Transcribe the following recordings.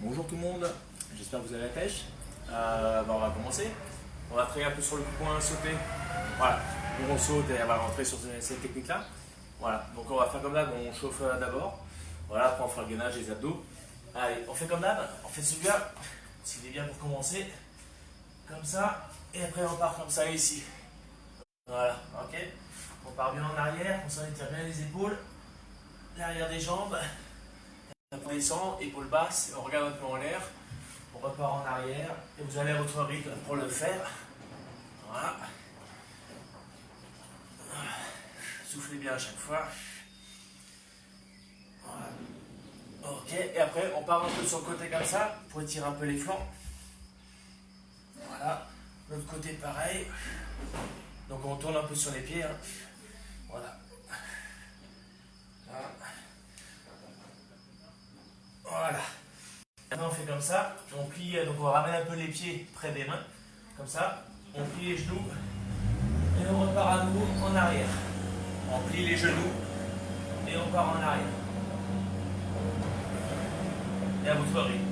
Bonjour tout le monde, j'espère que vous avez la pêche. On va commencer. On va travailler un peu sur le point sauté. Voilà, on saute et on va rentrer sur cette technique-là. Voilà, donc on va faire comme d'hab, on chauffe d'abord. Voilà, après on fera le gainage et les abdos. Allez, on fait comme d'hab, on fait celui-là, s'il est bien pour commencer. Comme ça, et après on part comme ça ici. Voilà, ok. On part bien en arrière, on s'étire bien les épaules, l'arrière des jambes. On descend, épaules basses, on regarde un peu en l'air, on repart en arrière, et vous allez à votre rythme pour le faire. Voilà. Soufflez bien à chaque fois. Voilà. Ok, et après on part un peu sur le côté comme ça, pour étirer un peu les flancs. Voilà. L'autre côté pareil. Donc on tourne un peu sur les pieds. Hein. Voilà. Voilà. Maintenant on fait comme ça, on plie, donc on va ramener un peu les pieds près des mains, comme ça, on plie les genoux et on repart à nouveau en arrière. On plie les genoux et on part en arrière. Et à votre rythme.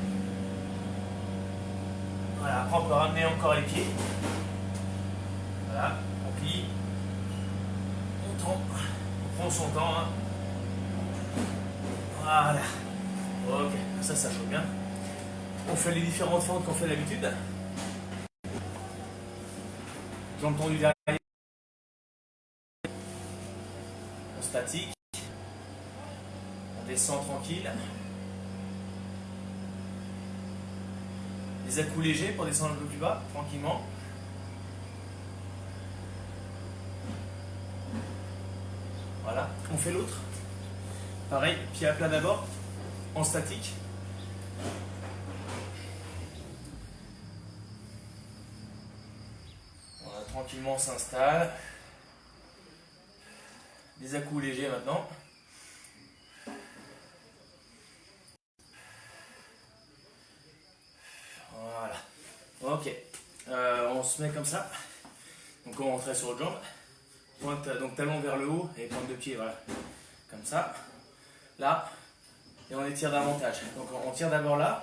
Voilà, après on peut ramener encore les pieds. Voilà, on plie, on tombe, on prend son temps. Hein. Voilà. Ok, ça chauffe bien. On fait les différentes fentes qu'on fait d'habitude. Jambes tendues derrière. On statique. On descend tranquille. Les à-coups légers pour descendre un peu plus bas, tranquillement. Voilà, on fait l'autre. Pareil, pied à plat d'abord, en statique. Voilà, tranquillement on s'installe. Des à-coups légers maintenant. Voilà. Ok. On se met comme ça. Donc on rentre sur l'autre jambe. Pointe, donc talon vers le haut et pointe de pied, voilà. Comme ça. Là. Et on étire davantage. Donc on tire d'abord là.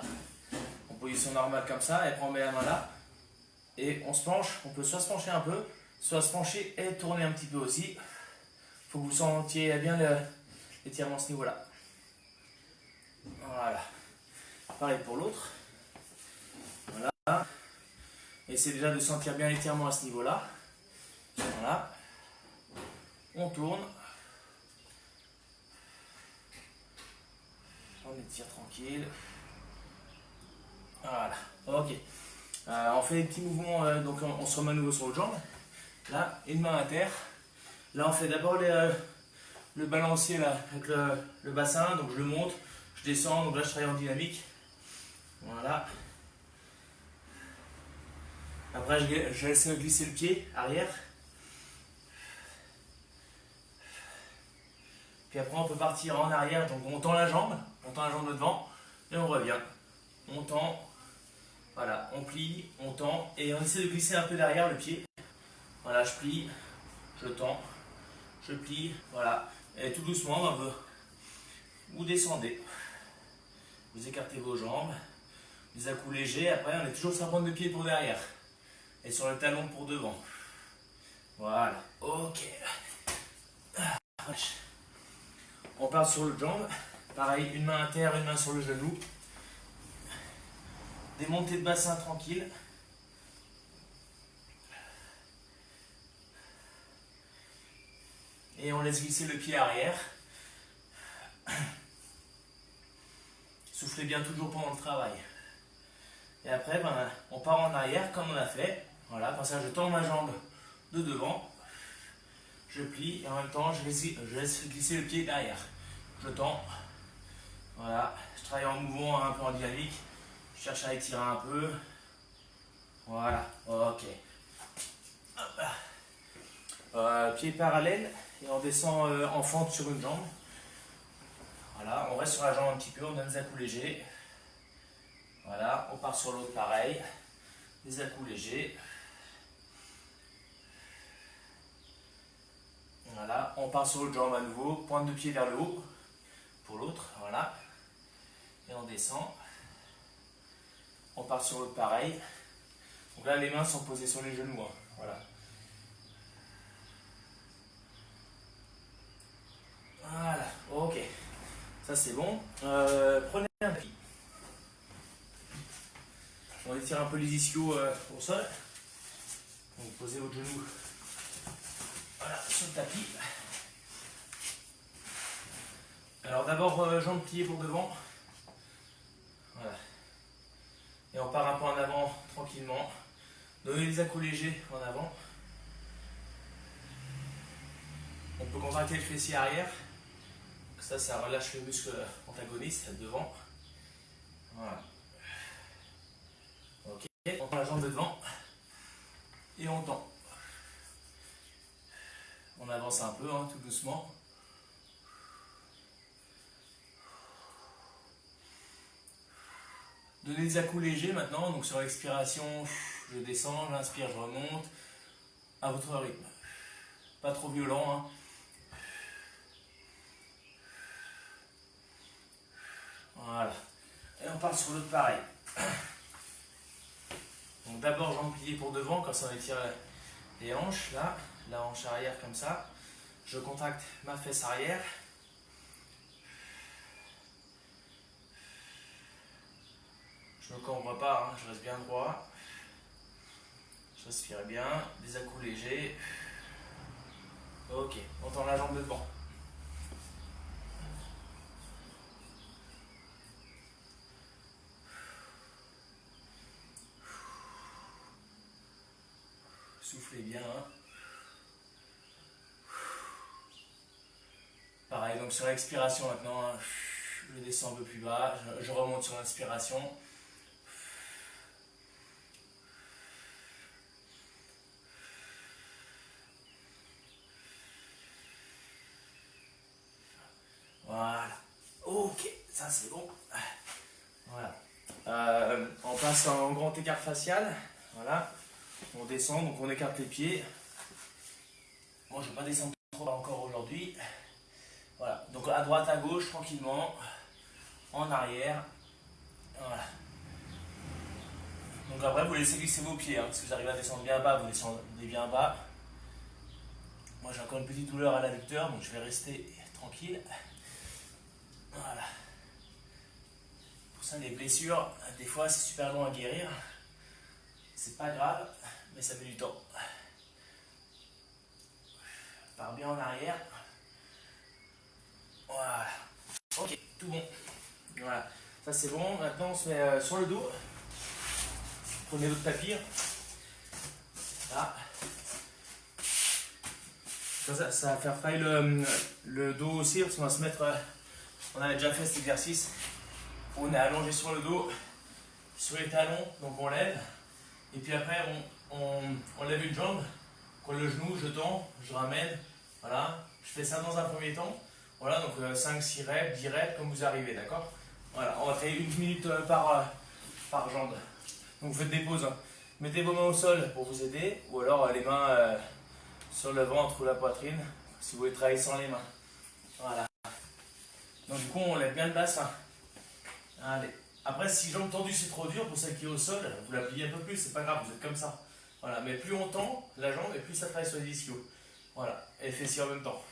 En position normale comme ça. Et après on met la main là. Et on se penche. On peut soit se pencher un peu, soit se pencher et tourner un petit peu aussi. Il faut que vous sentiez bien l'étirement à ce niveau-là. Voilà. Pareil pour l'autre. Voilà. Essayez déjà de sentir bien l'étirement à ce niveau-là. Voilà. On tourne. On étire tranquille. Voilà. Ok. On fait des petits mouvements. Donc on se remet à nouveau sur l'autre jambe. Là, une main à terre. Là, on fait d'abord le balancier là, avec le bassin. Donc je le monte, je descends. Donc là, je travaille en dynamique. Voilà. Après, je laisse glisser le pied arrière. Puis après, on peut partir en arrière. Donc on tend la jambe de devant et on revient. On tend, voilà, on plie, on tend et on essaie de glisser un peu derrière le pied. Voilà, je plie, je tends, je plie, voilà. Et tout doucement, vous descendez. Vous écartez vos jambes, des à-coups légers. Après, on est toujours sur la pointe de pied pour derrière et sur le talon pour devant. Voilà, ok. On part sur l'autre jambe. Pareil, une main à terre, une main sur le genou. Des montées de bassin tranquilles. Et on laisse glisser le pied arrière. Soufflez bien toujours pendant le travail. Et après, on part en arrière comme on a fait. Voilà, comme ça je tends ma jambe de devant. Je plie et en même temps je laisse glisser le pied derrière. Je tends. Voilà, je travaille en mouvement un peu en dynamique. Je cherche à étirer un peu. Voilà, ok. Pied parallèle et on descend en fente sur une jambe. Voilà, on reste sur la jambe un petit peu, on donne des à-coups légers. Voilà, on part sur l'autre pareil. Des à-coups légers. Voilà, on part sur l'autre jambe à nouveau, pointe de pied vers le haut pour l'autre, voilà. Et on descend. On part sur l'autre pareil. Donc là, les mains sont posées sur les genoux. Hein. Voilà. Voilà, ok. Ça c'est bon. Prenez un tapis. On étire un peu les ischios au sol. Donc posez votre genou voilà, sur le tapis. Alors d'abord jambes pliées pour devant. Voilà. Et on part un peu en avant tranquillement. Donnez des à-coups légers en avant. On peut contracter le fessier arrière. Ça relâche le muscle antagoniste devant. Voilà. Ok. On prend la jambe de devant. Et on tend. On avance un peu, hein, tout doucement. Donnez des à-coups légers maintenant. Donc sur l'expiration, je descends, j'inspire, je remonte. À votre rythme. Pas trop violent. Hein. Voilà. Et on part sur l'autre pareil. Donc d'abord jambes pliées pour devant, quand ça on étire les hanches, là, la hanche arrière comme ça. Je contracte ma fesse arrière. Je ne me cambre pas, hein, je reste bien droit. Je respire bien, des à-coups légers. Ok, on tend la jambe de devant. Soufflez bien. Hein. Pareil, donc sur l'expiration maintenant, hein, je descends un peu plus bas, je remonte sur l'inspiration. Voilà. Ok, ça c'est bon. Voilà. On passe en grand écart facial. Voilà. On descend, donc on écarte les pieds. Moi je ne vais pas descendre trop encore aujourd'hui. Voilà. Donc à droite, à gauche, tranquillement. En arrière. Voilà. Donc après vous laissez glisser vos pieds. Hein, si vous arrivez à descendre bien bas, vous descendez bien bas. Moi j'ai encore une petite douleur à l'adducteur, donc je vais rester tranquille. Voilà. Pour ça les blessures, des fois c'est super long à guérir. C'est pas grave, mais ça met du temps. Je pars bien en arrière. Voilà. Ok, tout bon. Voilà. Ça c'est bon. Maintenant on se met sur le dos. Prenez votre tapis. Là. Ça va faire taille le dos aussi, parce qu'on va se mettre. On avait déjà fait cet exercice. On est allongé sur le dos, sur les talons, donc on lève. Et puis après, on lève une jambe, colle le genou, je tends, je ramène. Voilà, je fais ça dans un premier temps. Voilà, donc 5-6 reps, 10 reps, comme vous arrivez, d'accord? Voilà, on va faire 1 minute par jambe. Donc vous faites des pauses. Hein. Mettez vos mains au sol pour vous aider, ou alors les mains sur le ventre ou la poitrine, si vous voulez travailler sans les mains. Voilà. Donc du coup, on lève bien le bassin. Allez. Après, si jambe tendue c'est trop dur, pour celle qui est au sol, vous la pliez un peu plus, c'est pas grave, vous êtes comme ça. Voilà, mais plus on tend la jambe et plus ça travaille sur les ischios. Voilà, et fessiers en même temps.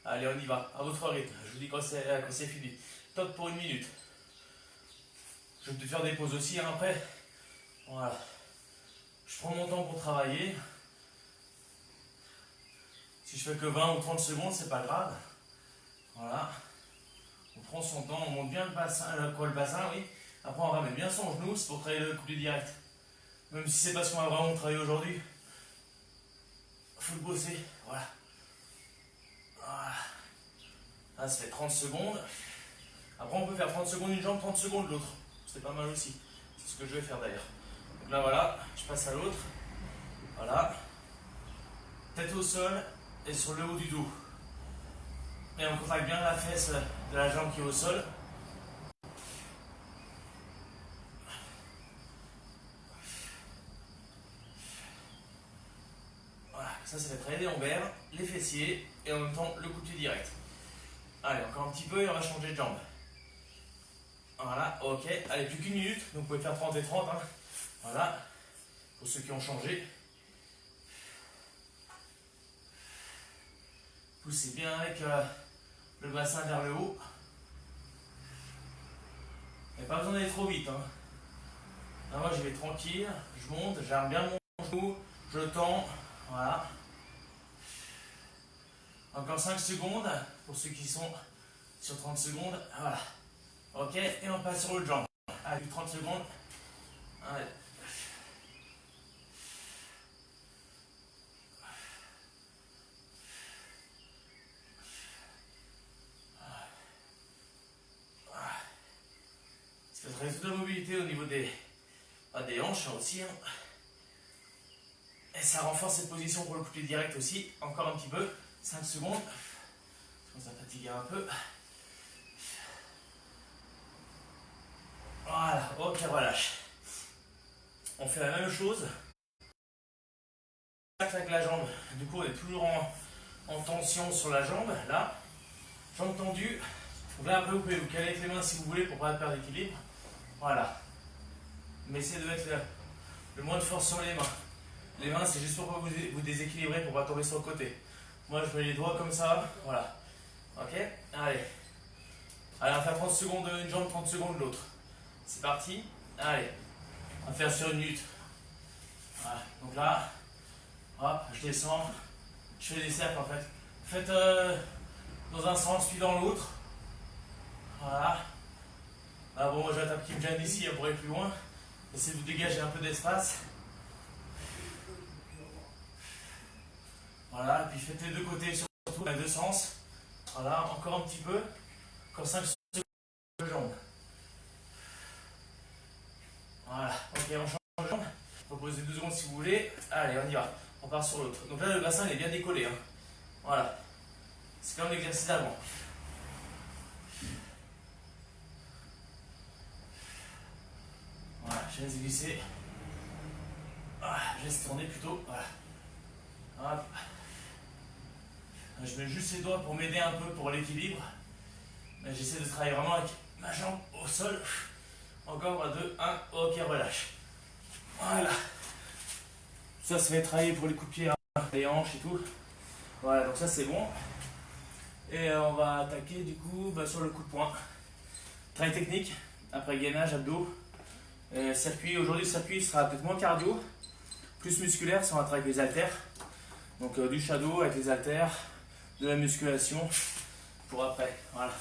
Allez, on y va, à votre rythme. Je vous dis quand c'est fini. Top pour 1 minute. Je vais te faire des pauses aussi hein, après. Voilà. Je prends mon temps pour travailler. Si je fais que 20 ou 30 secondes, c'est pas grave. Voilà. On prend son temps, on monte bien le bassin, le bassin, oui. Après, on ramène bien son genou, c'est pour travailler le coude direct. Même si c'est pas ce qu'on va vraiment travailler aujourd'hui. Il faut le bosser, voilà. Voilà. Là, ça fait 30 secondes. Après, on peut faire 30 secondes une jambe, 30 secondes l'autre. C'est pas mal aussi. C'est ce que je vais faire d'ailleurs. Donc là, voilà, je passe à l'autre. Voilà. Tête au sol et sur le haut du dos. Et on contracte bien la fesse de la jambe qui est au sol. Voilà, ça fait travailler les lombaires, les fessiers et en même temps le coup de pied direct. Allez, encore un petit peu et on va changer de jambe. Voilà, ok. Allez, plus qu'une minute. Donc vous pouvez faire 30 et 30. Hein. Voilà. Pour ceux qui ont changé. Poussez bien avec le bassin vers le haut. Il n'y a pas besoin d'aller trop vite. Hein. Là, moi, j'y vais tranquille. Je monte, j'arme bien mon genou. Je tends. Voilà. Encore 5 secondes pour ceux qui sont sur 30 secondes. Voilà. Ok, et on passe sur l'autre jambe. Allez, 30 secondes. Allez. Ça fait toute la mobilité au niveau des hanches aussi. Hein. Et ça renforce cette position pour le couper direct aussi. Encore un petit peu. 5 secondes. Je commence à fatiguer un peu. Voilà, ok, relâche. On fait la même chose. Avec la jambe. Du coup, on est toujours en tension sur la jambe. Là, jambe tendue. Donc là, après, vous pouvez vous caler avec les mains si vous voulez pour ne pas perdre l'équilibre. Voilà. Mais essayez de mettre le moins de force sur les mains. Les mains, c'est juste pour pas vous déséquilibrer, pour ne pas tomber sur le côté. Moi, je mets les doigts comme ça. Voilà. Ok. Allez. Allez, on va faire 30 secondes d'une jambe, 30 secondes de l'autre. C'est parti. Allez. On va faire sur une minute. Voilà. Donc là, hop, je descends. Je fais des cercles en fait. Faites dans un sens puis dans l'autre. Voilà. Ah bon, moi j'ai la table qui me gêne ici, elle pourrait aller plus loin. Essayez de dégager un peu d'espace. Voilà, et puis faites les deux côtés, surtout dans les deux sens. Voilà, encore un petit peu. Encore 5 secondes de jambes. Voilà, ok, on change de jambe. Reposez 2 secondes si vous voulez. Allez, on y va. On part sur l'autre. Donc là, le bassin il est bien décollé. Hein. Voilà. C'est comme l'exercice d'avant. Voilà, je laisse glisser. Voilà, je laisse tourner plutôt. Voilà. Hop. Je mets juste les doigts pour m'aider un peu pour l'équilibre. J'essaie de travailler vraiment avec ma jambe au sol. Encore 2, 1, ok, relâche. Voilà. Ça fait travailler pour les coups de pied, hein, les hanches et tout. Voilà, donc ça c'est bon. Et on va attaquer du coup sur le coup de poing. Travail technique, après gainage, abdos. Circuit, aujourd'hui le circuit sera peut-être moins cardio, plus musculaire, ça on va travailler avec les haltères. Donc du shadow avec les haltères, de la musculation pour après. Voilà.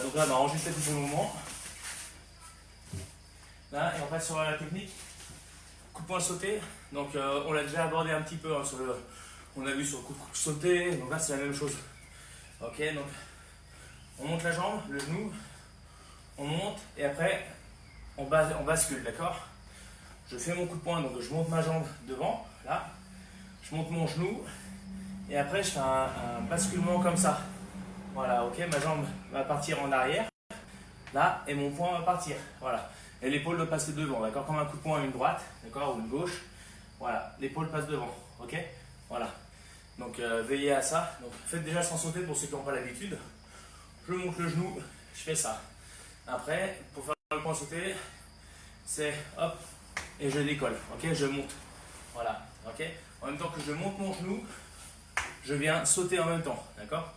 Donc là on va ranger peut-être un peu le mouvement. Là, et on passe sur la technique. Coup de poing sauté. Donc on l'a déjà abordé un petit peu hein, on a vu sur le coup de poing sauté. Donc là c'est la même chose. Ok, donc on monte la jambe, le genou, on monte et après on bascule, d'accord? Je fais mon coup de poing, donc je monte ma jambe devant, là, je monte mon genou et après je fais un basculement comme ça. Voilà, ok, ma jambe va partir en arrière, là, et mon poing va partir, voilà. Et l'épaule doit passer devant, d'accord? Comme un coup de poing à une droite, d'accord? Ou une gauche, voilà, l'épaule passe devant, ok? Voilà. Donc veillez à ça. Donc faites déjà sans sauter pour ceux qui n'ont pas l'habitude. Je monte le genou, je fais ça. Après, pour faire le point sauté, c'est hop, et je décolle, ok? Je monte, voilà, ok? En même temps que je monte mon genou, je viens sauter en même temps, d'accord?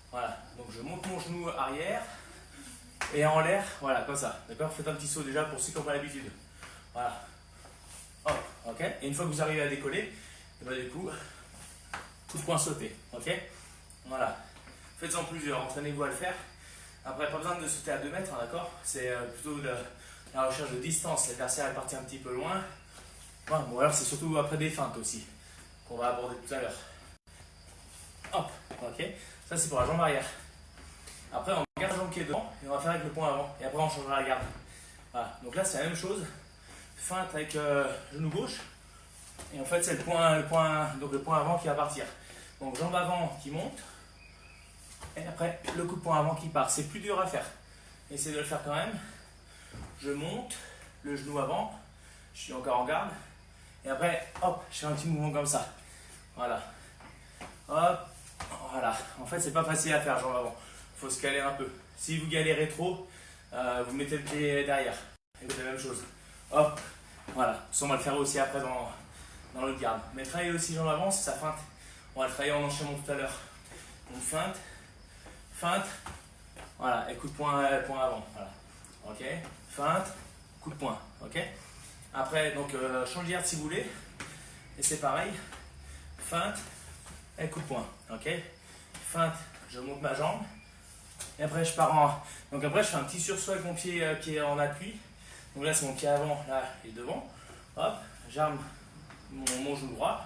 Voilà, donc je monte mon genou arrière et en l'air, voilà, comme ça, d'accord? Faites un petit saut déjà pour ceux qui n'ont pas l'habitude. Voilà, hop, ok? Et une fois que vous arrivez à décoller, et ben du coup, coup de poing sauté, ok? Voilà, faites-en plusieurs, entraînez-vous à le faire. Après, pas besoin de sauter à 2 mètres, hein, d'accord? C'est plutôt de la recherche de distance. L'adversaire est parti un petit peu loin. Voilà, bon, alors c'est surtout après des feintes aussi, qu'on va aborder tout à l'heure. Hop, ok? Ça, c'est pour la jambe arrière. Après, on garde la jambe qui est devant et on va faire avec le poing avant. Et après, on changera la garde. Voilà, donc là, c'est la même chose. Feinte avec genou gauche. Et en fait, c'est le point avant qui va partir. Donc, jambe avant qui monte. Et après, le coup de poing avant qui part. C'est plus dur à faire. Essayez de le faire quand même. Je monte, le genou avant. Je suis encore en garde. Et après, hop, je fais un petit mouvement comme ça. Voilà. Hop, voilà. En fait, c'est pas facile à faire, jambe avant. Il faut se caler un peu. Si vous galérez trop, vous mettez le pied derrière. Et vous faites la même chose. Hop, voilà. Ça, on va le faire aussi après dans l'autre garde. Mais travailler aussi jambes avant, c'est sa feinte. On va le travailler en enchaînement tout à l'heure. Donc feinte, feinte, voilà, et coup de poing avant. Voilà. Ok, feinte, coup de poing. Ok. Après, donc change de garde si vous voulez. Et c'est pareil. Feinte et coup de poing. Ok. Feinte, je monte ma jambe. Et après, je pars en. Donc après, je fais un petit sursaut avec mon pied qui est en appui. Donc là, c'est mon pied avant, là, et devant. Hop, j'arme mon genou droit.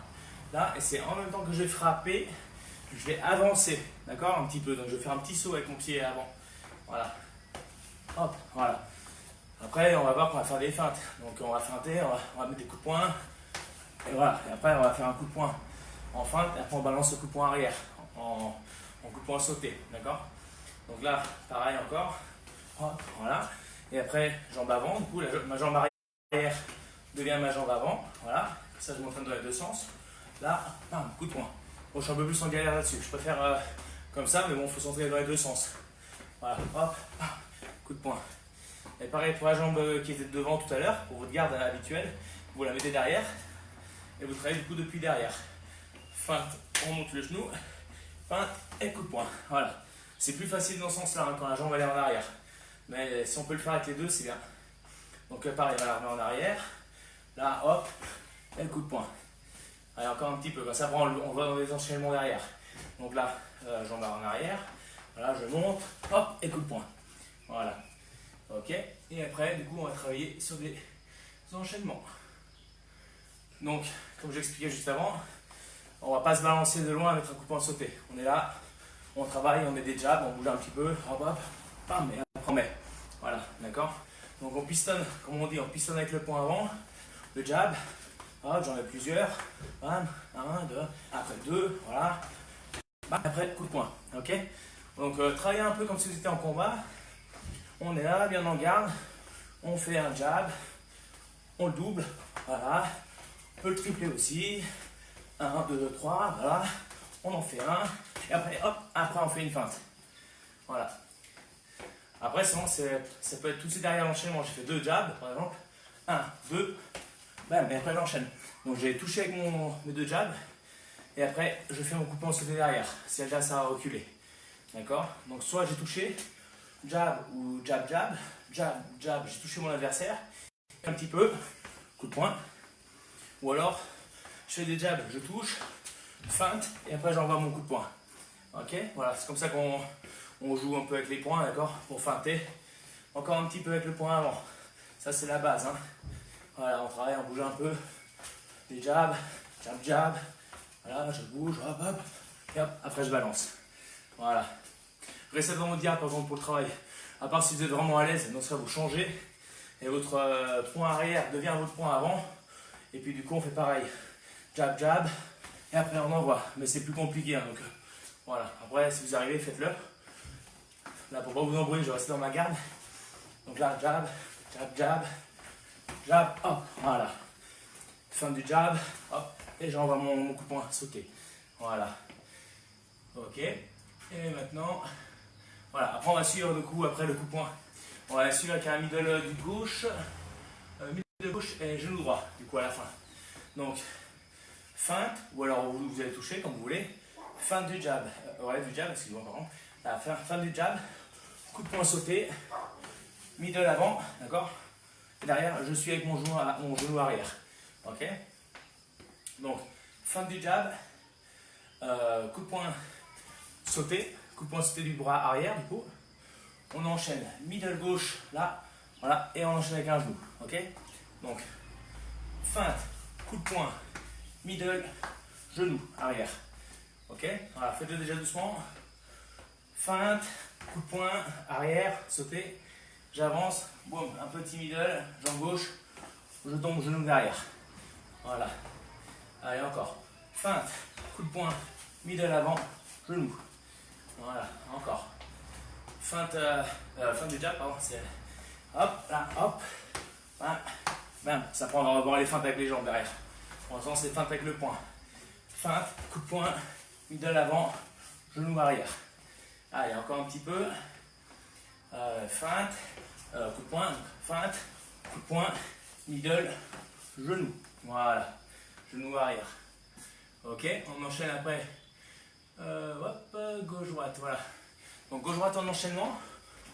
Là, et c'est en même temps que je vais frapper, je vais avancer. D'accord, un petit peu. Donc je vais faire un petit saut avec mon pied avant. Voilà. Hop, voilà. Après, on va voir qu'on va faire des feintes. Donc on va feinter, on va mettre des coups de poing. Et voilà. Et après, on va faire un coup de poing en feinte. Et après, on balance le coup de poing arrière en coup de poing sauté. D'accord. Donc là, pareil encore. Hop, voilà. Et après, jambe avant. Du coup, ma jambe arrière devient ma jambe avant. Voilà. Ça, je m'entraîne dans les deux sens. Là, bam, coup de poing. Bon, je suis un peu plus en galère là-dessus. Je préfère comme ça, mais bon, il faut s'entraîner dans les deux sens. Voilà. Hop, bam, coup de poing. Et pareil pour la jambe qui était devant tout à l'heure, pour votre garde habituelle. Vous la mettez derrière. Et vous travaillez du coup depuis derrière. Feinte, on monte le genou. Feinte et coup de poing. Voilà. C'est plus facile dans ce sens-là, hein, quand la jambe elle est en arrière. Mais si on peut le faire avec les deux, c'est bien. Donc pareil, on va la remettre en arrière. Là, hop, et le coup de poing. Allez, encore un petit peu. Comme ça, on va dans les enchaînements derrière. Donc là, jambe en arrière. Voilà, je monte, hop, et coup de poing. Voilà. Ok. Et après, du coup, on va travailler sur des enchaînements. Donc, comme j'expliquais juste avant, on ne va pas se balancer de loin avec un coup de poing sauté. On est là, on travaille, on met des jabs, on bouge un petit peu, hop, hop, bam, et après on met. Voilà, d'accord. Donc on pistonne, comme on dit, on pistonne avec le poing avant, le jab, hop, j'en ai plusieurs, bam, un, deux, après deux, voilà, bam, après coup de poing, ok. Donc travaillez un peu comme si vous étiez en combat. On est là, bien en garde, on fait un jab, on le double, voilà, on peut le tripler aussi, 1, 2, 3, voilà, on en fait un, et après, hop, après on fait une feinte, voilà. Après, sinon, ça peut être tout de suite derrière l'enchaînement. J'ai fait deux jabs, par exemple, 1, 2, bam, et après j'enchaîne. Donc j'ai touché avec mes deux jabs, et après je fais mon coup de poing sauté derrière, si déjà ça a reculé, d'accord. Donc soit j'ai touché, jab ou jab, jab, jab, jab, j'ai touché mon adversaire, un petit peu, coup de poing, ou alors je fais des jabs, je touche, feinte, et après j'envoie mon coup de poing. Ok, voilà, c'est comme ça qu'on joue un peu avec les poings, d'accord, pour feinter. Encore un petit peu avec le poing avant. Ça c'est la base, hein. Voilà, on travaille, on bouge un peu. Des jabs, jab, jab. Voilà, je bouge, hop, hop. Et hop, après je balance. Voilà. Restez dans votre garde par exemple pour le travail. À part si vous êtes vraiment à l'aise, donc ça vous changez. Et votre poing arrière devient votre poing avant. Et puis du coup on fait pareil. Jab, jab. Et après on envoie. Mais c'est plus compliqué, hein, donc voilà. Après si vous arrivez, faites-le. Là pour pas vous embrouiller, je vais rester dans ma garde. Donc là, jab, jab, jab, jab, hop, voilà. Fin du jab, hop, et j'envoie mon coup de poing sauté. Voilà. Ok. Et maintenant, voilà. Après, on va suivre du coup, après le coup de poing. On va suivre avec un middle du gauche, middle gauche et genou droit, du coup à la fin. Donc, feinte, ou alors vous allez toucher comme vous voulez. Feinte du jab, ouais, du jab, excusez-moi, pardon. La fin du jab, coup de poing sauté. Middle avant, d'accord. Et derrière, je suis avec mon genou arrière. Ok. Donc, fin du jab, coup de poing sauté, coup de poing sauté du bras arrière, du coup. On enchaîne middle gauche, là, voilà, et on enchaîne avec un genou. Ok. Donc, feinte, coup de poing, middle, genou arrière. Ok. Voilà, faites-le déjà doucement. Feinte, coup de poing, arrière, sauté. J'avance, boum, un petit middle, jambe gauche, je tombe genou derrière. Voilà. Allez, encore. Feinte, coup de poing, middle avant, genou. Voilà, encore. Feinte, feinte du jab, pardon, c'est. Hop, là, hop, bam, bam. Ça prend, on va voir les feintes avec les jambes derrière. Pour l'instant, c'est feinte avec le poing. Feinte, coup de poing, middle avant, genou arrière. Allez, encore un petit peu. Feinte, coup de poing, feinte, coup de poing, middle, genou. Voilà, genou arrière. Ok, on enchaîne après. Hop, gauche-droite, voilà. Donc gauche-droite en enchaînement.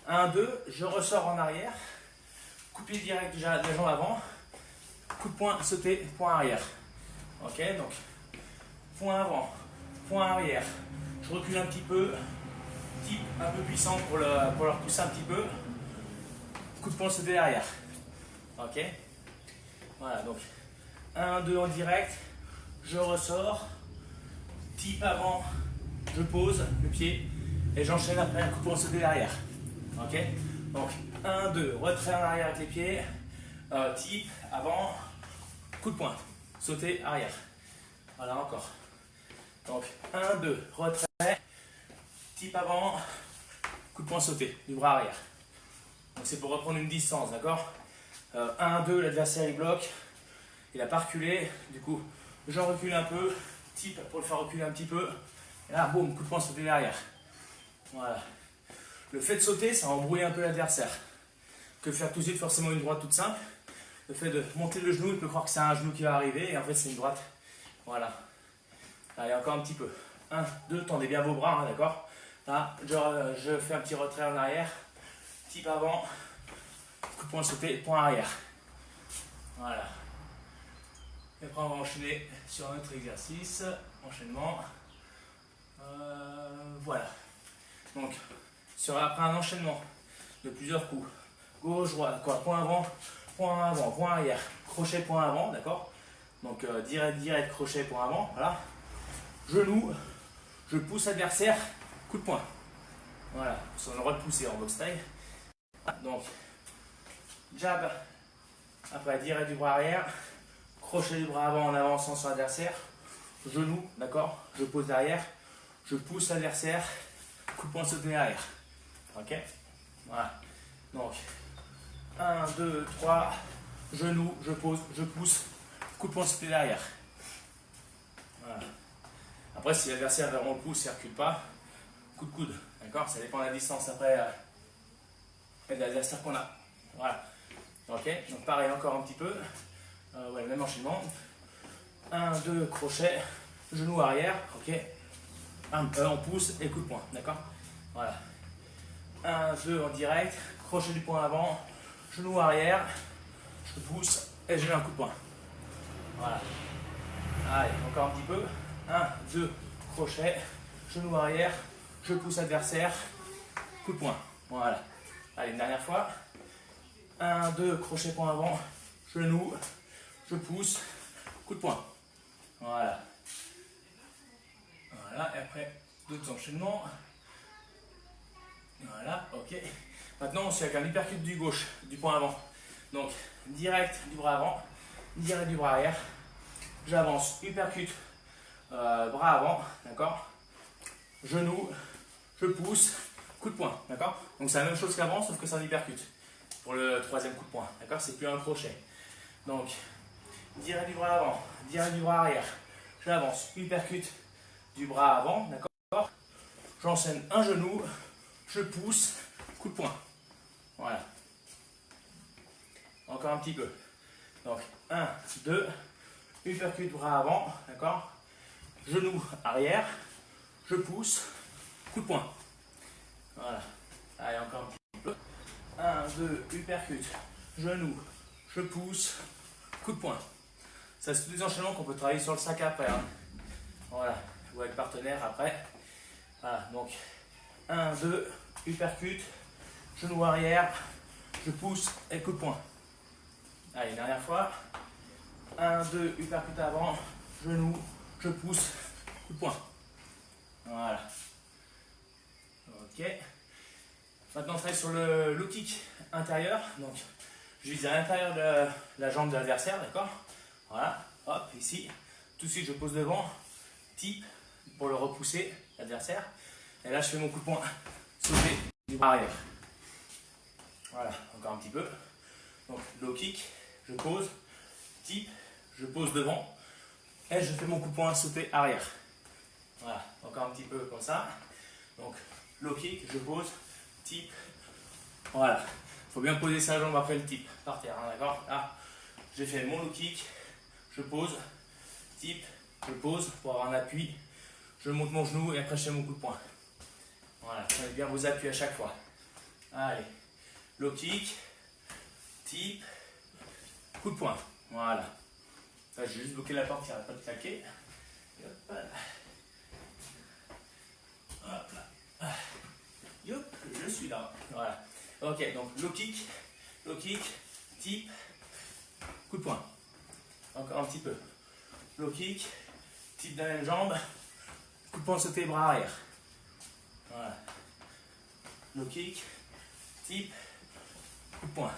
1, 2, je ressors en arrière. Coup de pied direct de la jambe avant. Coup de poing, sauter, point arrière. Ok, donc point avant, point arrière. Je recule un petit peu. Type un peu puissant pour leur pousser un petit peu. Coup de poing, sauter derrière. Ok, voilà, donc 1, 2 en direct. Je ressors. Type avant, je pose le pied. Et j'enchaîne après un coup de poing, sauter derrière. Ok, donc 1, 2, retrait en arrière avec les pieds. Type avant, coup de poing, sauter arrière. Voilà, encore. Donc 1, 2, retrait, type avant, coup de poing, sauter, du bras arrière. Donc c'est pour reprendre une distance, d'accord. 1, 2, l'adversaire il bloque, il a pas reculé, du coup j'en recule un peu, type pour le faire reculer un petit peu. Et là, boum, coup de poing, sauter derrière. Voilà. Le fait de sauter, ça embrouille un peu l'adversaire. Que faire tout de suite forcément une droite toute simple. Le fait de monter le genou, il peut croire que c'est un genou qui va arriver et en fait c'est une droite. Voilà. Allez, encore un petit peu. 1, 2, tendez bien vos bras, hein, d'accord. Là, je fais un petit retrait en arrière. Type avant. Coup de poing sauté, point arrière. Voilà. Et après on va enchaîner sur un autre exercice. Enchaînement. Voilà. Donc, après un enchaînement de plusieurs coups. Gauche, droite, quoi, point avant, point arrière. Crochet, point avant, d'accord. Donc direct, crochet, point avant, voilà. Genou, je pousse adversaire, coup de poing. Voilà, on a le droit de pousser en box style. Donc, jab, après direct du bras arrière, crochet du bras avant en avançant sur l'adversaire, genou, d'accord, je pose derrière, je pousse l'adversaire, coup de poing sauté derrière. Ok, voilà. Donc, 1, 2, 3, genou, je pose, je pousse, coup de poing sauté derrière. Voilà. Après, si l'adversaire vraiment pousse, il ne recule pas, coup de coude, d'accord. Ça dépend de la distance après de l'adversaire qu'on a. Voilà. Ok, donc pareil, encore un petit peu. Ouais, même enchaînement. 1, 2, crochet, genou arrière, ok. On pousse et coup de poing, d'accord. Voilà. 1, 2 en direct, crochet du poing avant, genou arrière, je pousse et je mets un coup de poing. Voilà. Allez, encore un petit peu. 1, 2, crochet, genou arrière, je pousse adversaire, coup de poing. Voilà. Allez, une dernière fois. 1, 2, crochet, point avant, genou, je pousse, coup de poing. Voilà. Voilà, et après, d'autres enchaînements. Voilà, ok. Maintenant, on suit avec un hypercute du gauche, du point avant. Donc, direct du bras avant, direct du bras arrière. J'avance, hypercute, bras avant, d'accord. Genou, je pousse, coup de poing, d'accord. Donc, c'est la même chose qu'avant, sauf que c'est un hypercute. Pour le troisième coup de poing, d'accord. C'est plus un crochet. Donc, direct du bras avant, direct du bras arrière. J'avance, hypercute du bras avant, d'accord. J'enchaîne un genou, je pousse, coup de poing. Voilà. Encore un petit peu. Donc, 1, 2, uppercut bras avant, d'accord. Genou arrière, je pousse, coup de poing. Voilà. Allez, encore un petit peu. 1, 2, uppercut, genou, je pousse, coup de poing. Ça, c'est tous les enchaînements qu'on peut travailler sur le sac après. Hein. Voilà. Ou avec partenaire après. Voilà. Donc, 1, 2, uppercut, genou arrière, je pousse et coup de poing. Allez, dernière fois. 1, 2, uppercut avant, genou, je pousse, coup de poing. Voilà. Ok. Maintenant, on travaille sur le low kick intérieur. Donc, je vise à l'intérieur de la jambe de l'adversaire, d'accord. Voilà. Hop, ici. Tout de suite, je pose devant. Type pour le repousser, l'adversaire. Et là, je fais mon coup de poing. Sauter du bras arrière. Voilà, encore un petit peu. Donc, low kick, je pose. Type, je pose devant. Et je fais mon coup de poing sauter arrière. Voilà, encore un petit peu comme ça. Donc, low kick, je pose. Type, voilà. Il faut bien poser sa jambe après le tip par terre, hein, d'accord? Là, j'ai fait mon low kick, je pose, tip, je pose pour avoir un appui, je monte mon genou et après je fais mon coup de poing. Voilà, prenez bien vos appuis à chaque fois. Allez, low kick, tip, coup de poing. Voilà. Ça, j'ai juste bloqué la porte qui n'arrête pas de claquer. Et hop là. Hop là. Yop, je suis là. Voilà. Ok, donc low kick, tip, coup de poing. Encore un petit peu. Low kick, tip dans la même jambe, coup de poing sauté, bras arrière. Voilà. Low kick, tip, coup de poing.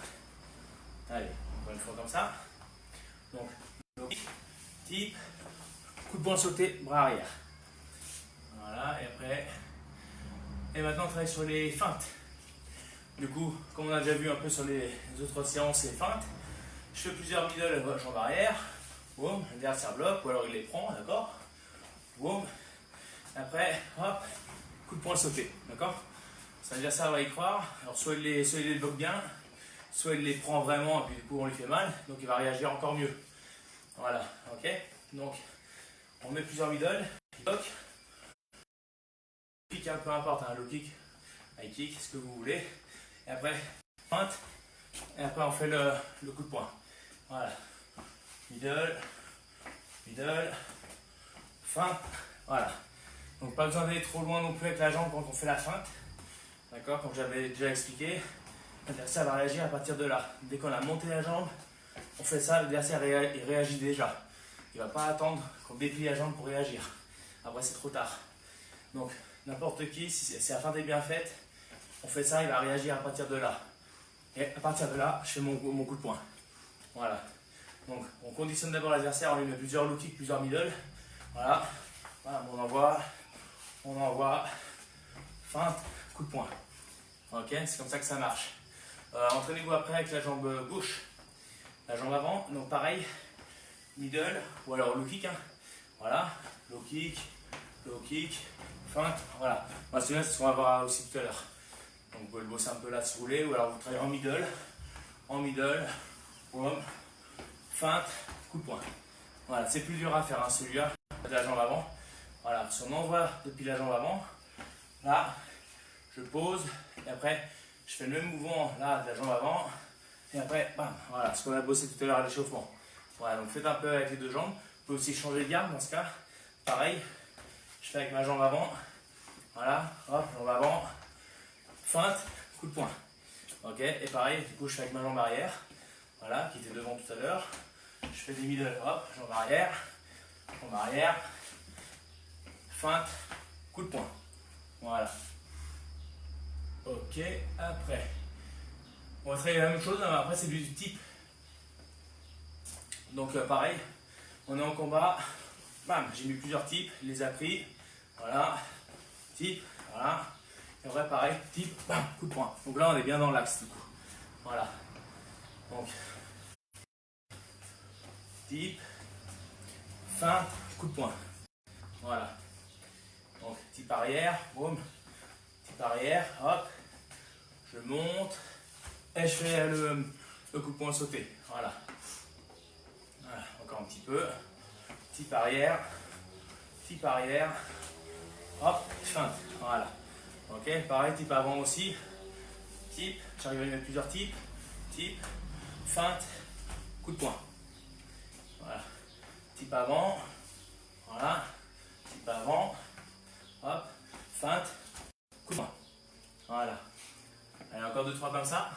Allez, encore une fois comme ça. Donc, low kick, tip, coup de poing sauté, bras arrière. Voilà, et après. Et maintenant, on travaille sur les feintes. Du coup, comme on a déjà vu un peu sur les autres séances, les feintes, je fais plusieurs middle jambe arrière. Boum, l'adversaire bloque, ou alors il les prend, d'accord? Boum. Après, hop, coup de poing sauté, d'accord? Son adversaire va y croire. Alors, soit il les bloque bien, soit il les prend vraiment, et puis du coup, on lui fait mal, donc il va réagir encore mieux. Voilà, ok? Donc, on met plusieurs middle, bloque. Kick, peu importe, hein, low kick, high kick, ce que vous voulez. Et après, feinte. Et après, on fait le coup de poing. Voilà. Middle, feinte. Voilà. Donc, pas besoin d'aller trop loin non plus avec la jambe quand on fait la feinte. D'accord? Comme j'avais déjà expliqué, l'adversaire va réagir à partir de là. Dès qu'on a monté la jambe, on fait ça, l'adversaire il réagit déjà. Il ne va pas attendre qu'on déplie la jambe pour réagir. Après, c'est trop tard. Donc, n'importe qui, si la feinte est bien faite, on fait ça, il va réagir à partir de là. Et à partir de là, je fais mon coup de poing. Voilà. Donc, on conditionne d'abord l'adversaire, on lui met plusieurs low kicks, plusieurs middle. Voilà. Voilà, on envoie, feinte, coup de poing. Ok, c'est comme ça que ça marche. Entraînez-vous après avec la jambe gauche, la jambe avant. Donc, pareil, middle ou alors low kick. Hein. Voilà, low kick, feinte. Voilà. Celui-là, c'est ce qu'on va voir aussi tout à l'heure. Donc vous pouvez le bosser un peu là si vous voulez, ou alors vous travaillez en middle, boum, feinte, coup de poing. Voilà, c'est plus dur à faire hein, celui-là, de la jambe avant. Voilà, si on envoie depuis la jambe avant, là, je pose, et après, je fais le même mouvement là de la jambe avant, et après, bam, voilà, ce qu'on a bossé tout à l'heure à l'échauffement. Voilà, donc faites un peu avec les deux jambes. Vous pouvez aussi changer de garde dans ce cas. Pareil, je fais avec ma jambe avant, voilà, hop, jambe avant. Feinte, coup de poing. Ok, et pareil, du coup je fais avec ma jambe arrière, voilà, qui était devant tout à l'heure. Je fais des middle, hop, jambe arrière, feinte, coup de poing. Voilà. Ok, après. On va travailler la même chose, après c'est du type. Donc pareil, on est en combat, bam, j'ai mis plusieurs types, il les a pris, voilà, type, voilà. Et après, pareil, type, bam, coup de poing. Donc là, on est bien dans l'axe du coup. Voilà. Donc, type, feinte, coup de poing. Voilà. Donc, type arrière, boum, type arrière, hop. Je monte et je fais le coup de poing sauté. Voilà. Voilà. Encore un petit peu. Type arrière, hop, feinte. Voilà. Ok, pareil, type avant aussi. Type, j'arrive à y mettre plusieurs types. Type, feinte, coup de poing. Voilà. Type avant. Voilà. Type avant. Hop, feinte, coup de poing. Voilà. Allez, encore 2-3 comme ça.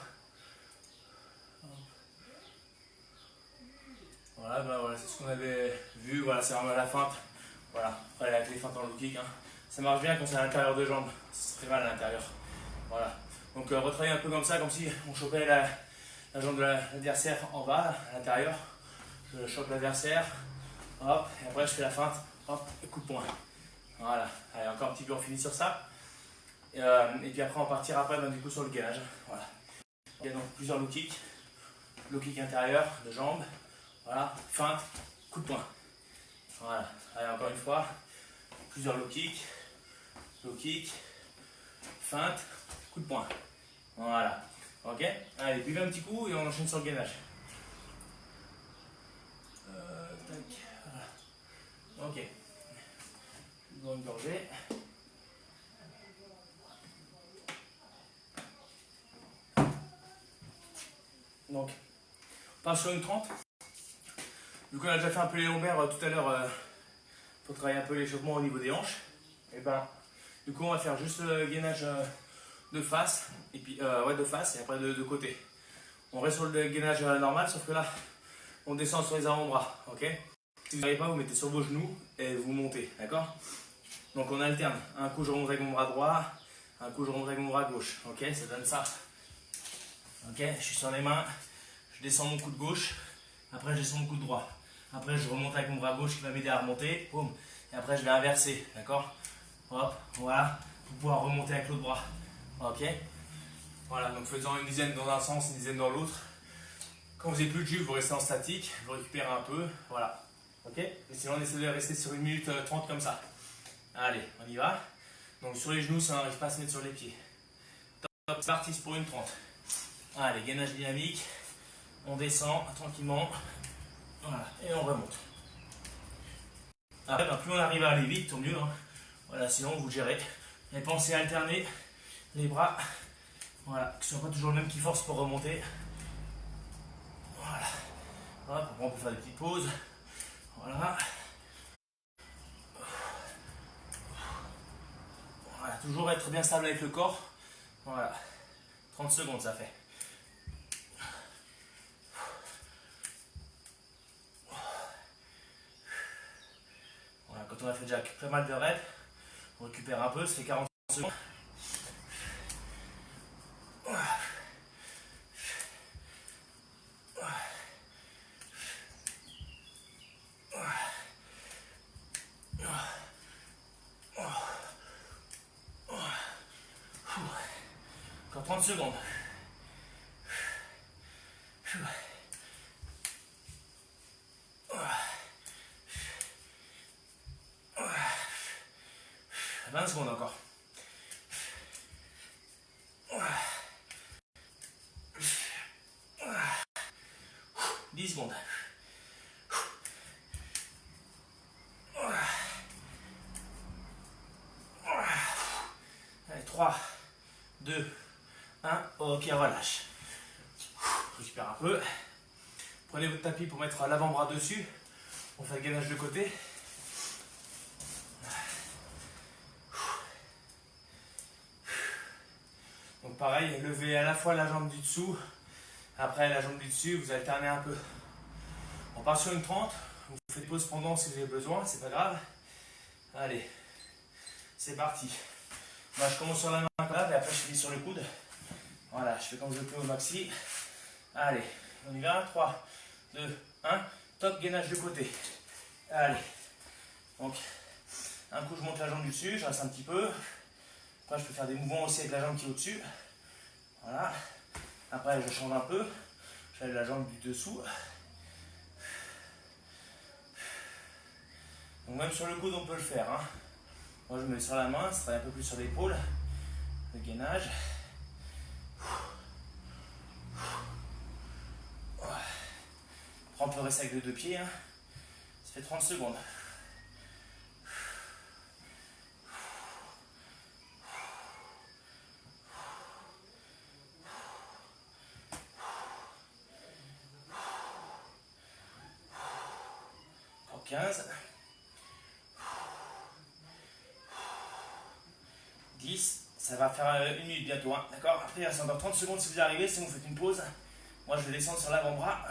Voilà, ben voilà, c'est ce qu'on avait vu. Voilà, c'est vraiment la feinte. Voilà, après avec les feintes en low kick. Hein. Ça marche bien quand c'est à l'intérieur de jambe. Ça fait mal à l'intérieur. Voilà. Donc retravailler un peu comme ça, comme si on chopait la jambe de l'adversaire en bas, à l'intérieur. Je chope l'adversaire. Hop. Et après je fais la feinte. Hop. Et coup de poing. Voilà. Allez, encore un petit peu, on finit sur ça. Et puis après on partira après du coup sur le gainage. Voilà. Il y a donc plusieurs low kicks. Low kick intérieur de jambe. Voilà. Feinte. Coup de poing. Voilà. Allez, encore une fois. Plusieurs low kicks. Feinte. Coup de poing. Voilà. Ok? Allez, buvez un petit coup et on enchaîne sur le gainage. Tac. Voilà. Ok. Dans une gorgée. Donc, on part sur une 30. Vu qu'on a déjà fait un peu les lombaires tout à l'heure, pour travailler un peu l'échauffement au niveau des hanches, et ben, du coup, on va faire juste le gainage de face, et puis ouais, de face et après de côté. On reste sur le gainage normal, sauf que là, on descend sur les avant-bras, ok? Si vous n'arrivez pas, vous mettez sur vos genoux et vous montez, d'accord? Donc on alterne. Un coup, je remonte avec mon bras droit, un coup, je remonte avec mon bras gauche, ok? Ça donne ça. Ok, je suis sur les mains, je descends mon coude gauche, après je descends mon coude droit. Après, je remonte avec mon bras gauche qui va m'aider à remonter, boum. Et après, je vais inverser, d'accord? Hop, voilà, pour pouvoir remonter avec l'autre bras, ok? Voilà, donc faisant une dizaine dans un sens, une dizaine dans l'autre. Quand vous n'avez plus de jus, vous restez en statique, vous récupérez un peu, voilà. Ok? Et sinon, on essaie de rester sur 1 minute 30 comme ça. Allez, on y va. Donc sur les genoux, ça n'arrive pas à se mettre sur les pieds. Top, c'est parti pour une 30. Allez, gainage dynamique. On descend tranquillement. Voilà, et on remonte. Après, plus on arrive à aller vite, tant mieux. Hein. Voilà, sinon vous gérez. Et pensez à alterner les bras. Voilà, que ce ne soit pas toujours le même qui force pour remonter. Voilà. Hop, on peut faire des petites pauses. Voilà. Voilà, toujours être bien stable avec le corps. Voilà. 30 secondes, ça fait. Voilà, quand on a fait déjà très mal de reps, on récupère un peu, ça fait 40 secondes. Encore 30 secondes. 20 secondes encore. 10 secondes. Allez, 3, 2, 1. Ok, relâche. Récupère un peu. Prenez votre tapis pour mettre l'avant-bras dessus. On fait le gainage de côté. Donc pareil, levez à la fois la jambe du dessous, après la jambe du dessus, vous alternez un peu. On part sur une 30, vous faites des pauses pendant si vous avez besoin, c'est pas grave. Allez, c'est parti. Moi je commence sur la main là, et après je finis sur le coude. Voilà, je fais comme je peux au maxi. Allez, on y va, 3, 2, 1, top, gainage de côté. Allez, donc un coup je monte la jambe du dessus, je reste un petit peu. Après je peux faire des mouvements aussi avec la jambe qui est au-dessus. Voilà. Après, je change un peu. Je lève la jambe du dessous. Donc même sur le coude, on peut le faire. Hein. Moi, je me mets sur la main, ça travaille un peu plus sur l'épaule. Le gainage. Après, on peut rester avec les deux pieds. Hein. Ça fait 30 secondes. Encore 15. 10. Ça va faire 1 minute bientôt. Hein. D'accord? Après, il reste encore 30 secondes si vous y arrivez. Sinon, vous faites une pause. Moi, je vais descendre sur l'avant-bras.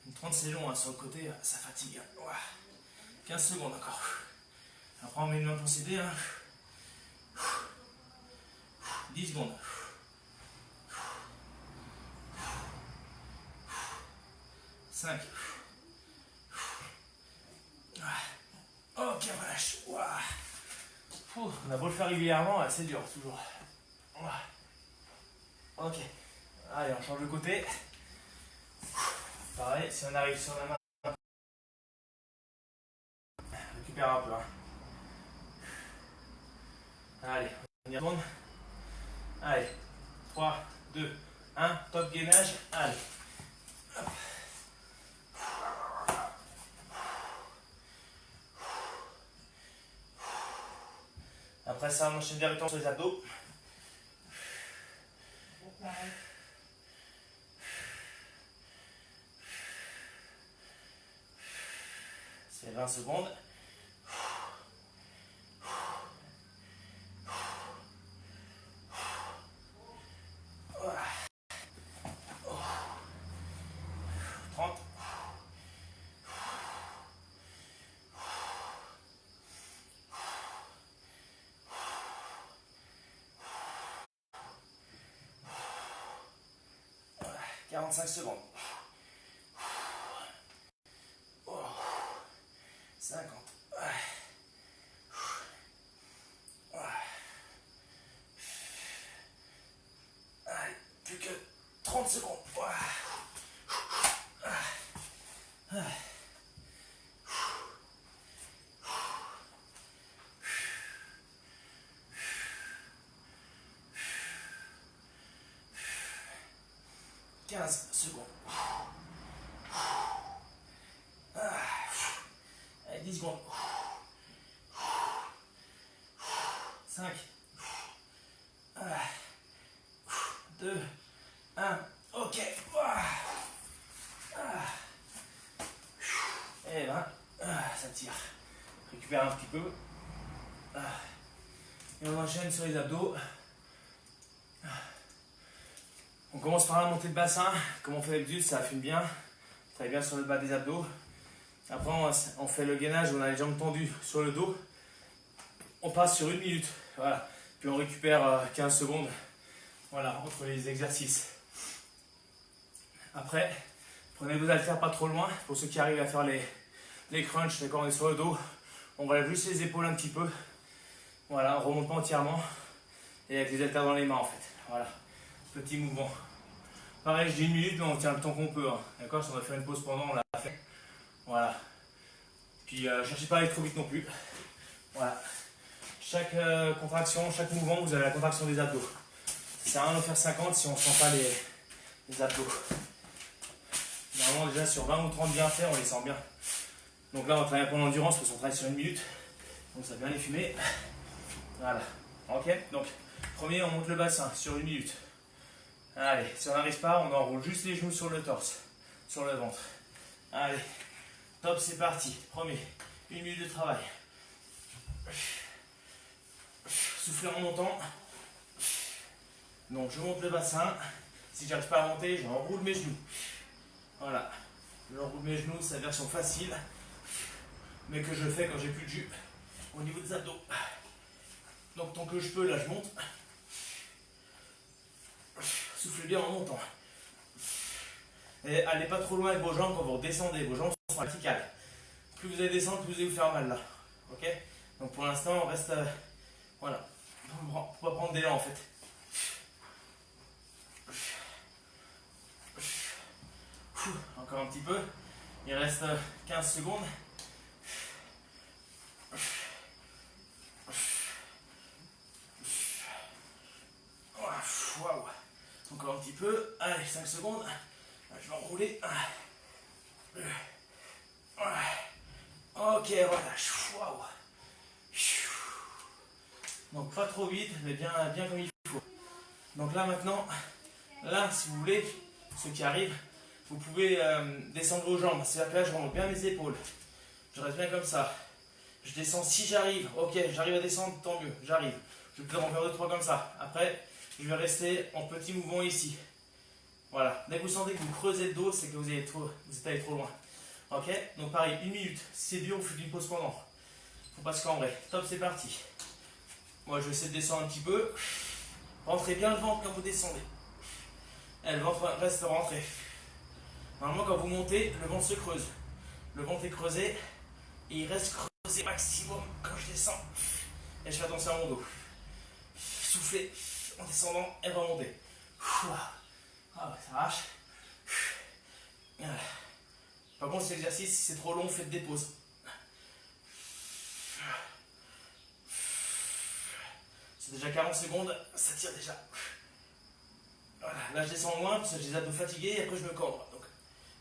Une 30 c'est long hein, sur le côté, ça fatigue. 15 secondes encore. Après on met une main pour s'aider. 10 secondes. 5. Ok, relâche. On a beau le faire régulièrement, c'est dur toujours. Ok. Allez, on change de côté. Pareil, si on arrive sur la main, récupère un peu. Hein. Allez, on y retourne. Allez, 3, 2, 1, top gainage. Allez. Hop. Après ça, on enchaîne directement sur les abdos. C'est 20 secondes. Voilà. 30. 45 secondes. 50. Allez, plus que 30 secondes. 15 secondes. Allez, 10 secondes. 5, 2, 1. Ok. Et ben, ça tire. Récupère un petit peu. Et on enchaîne sur les abdos. On commence par la montée de bassin. Comme on fait d'habitude, ça fume bien. Ça va bien sur le bas des abdos. Après, on fait le gainage où on a les jambes tendues sur le dos. On passe sur 1 minute. Voilà. Puis on récupère 15 secondes. Voilà, entre les exercices. Après, prenez vos haltères pas trop loin. Pour ceux qui arrivent à faire les crunchs, d'accord, on est sur le dos. On va juste les épaules un petit peu. Voilà, on remonte pas entièrement. Et avec les haltères dans les mains en fait. Voilà. Petit mouvement. Pareil, je dis 1 minute, mais on tient le temps qu'on peut. Hein. D'accord, si on va faire une pause pendant, on l'a fait. Voilà. Puis cherchez pas à aller trop vite non plus. Voilà. Chaque contraction, chaque mouvement, vous avez la contraction des abdos. Ça sert à rien de faire 50 si on ne sent pas les abdos. Normalement, déjà sur 20 ou 30 bien faits, on les sent bien. Donc là, on travaille un peu en endurance parce qu'on travaille sur 1 minute. Donc ça vient les fumer. Voilà. Ok. Donc, premier, on monte le bassin sur 1 minute. Allez, si on n'arrive pas, on enroule juste les genoux sur le torse, sur le ventre. Allez, top, c'est parti. Premier, 1 minute de travail. Soufflez en montant. Donc je monte le bassin. Si j'arrive pas à monter, j'enroule mes genoux. Voilà. J'enroule mes genoux, c'est la version facile. Mais que je fais quand j'ai plus de jus au niveau des abdos. Donc tant que je peux, là je monte. Soufflez bien en montant. Et allez pas trop loin avec vos jambes quand vous redescendez. Vos jambes sont verticales. Plus vous allez descendre, plus vous allez vous faire mal là. Ok. Donc pour l'instant, on reste. Voilà. Pour pas prendre d'élan en fait. Encore un petit peu. Il reste 15 secondes. Waouh. Encore un petit peu. Allez, 5 secondes. Je vais enrouler. Ok, relâche. Waouh. Donc pas trop vite, mais bien comme il faut. Donc là maintenant, là si vous voulez, ceux qui arrivent, vous pouvez descendre vos jambes. C'est-à-dire que là je remonte bien mes épaules. Je reste bien comme ça. Je descends si j'arrive. Ok, j'arrive à descendre, tant mieux. J'arrive. Je peux en faire 2-3 comme ça. Après, je vais rester en petit mouvement ici. Voilà. Dès que vous sentez que vous creusez le dos, c'est que vous êtes allé trop loin. Ok. Donc pareil, 1 minute. Si c'est dur, vous faites une pause pendant. Faut pas se cambrer. Top, c'est parti. Moi, je vais essayer de descendre un petit peu. Rentrez bien le ventre quand vous descendez. Et le ventre reste rentré. Normalement, quand vous montez, le ventre se creuse. Le ventre est creusé et il reste creusé maximum quand je descends. Et je fais attention à mon dos. Soufflez en descendant et remontez. Ah, ça arrache. Par contre, cet exercice, si c'est trop long, faites des pauses. C'est déjà 40 secondes, ça tire déjà. Voilà, là je descends loin parce que j'ai les abdos fatigués et après je me cambre.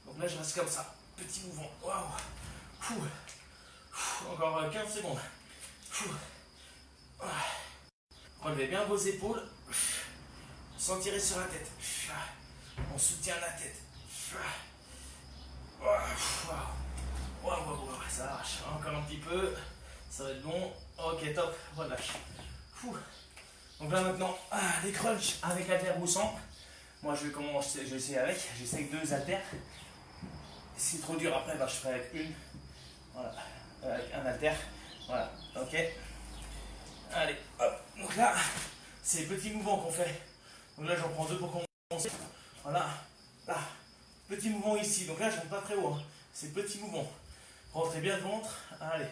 Donc là je reste comme ça, petit mouvement. Waouh. Encore 15 secondes. Relevez bien vos épaules sans tirer sur la tête. On soutient la tête. Waouh, ça marche. Encore un petit peu. Ça va être bon. Ok, top. Relâche. Donc là maintenant, les crunchs avec haltère ou sans. Moi je vais commencer, je vais essayer avec. J'essaie avec 2 haltères. Si c'est trop dur après, je ferai avec une. Voilà. Avec un haltère. Voilà. Ok. Allez, hop. Donc là, c'est les petits mouvements qu'on fait. Donc là, j'en prends 2 pour commencer. Voilà. Là. Petit mouvement ici. Donc là, je ne monte pas très haut. Hein. C'est petit mouvement. Rentrez bien le ventre. Allez.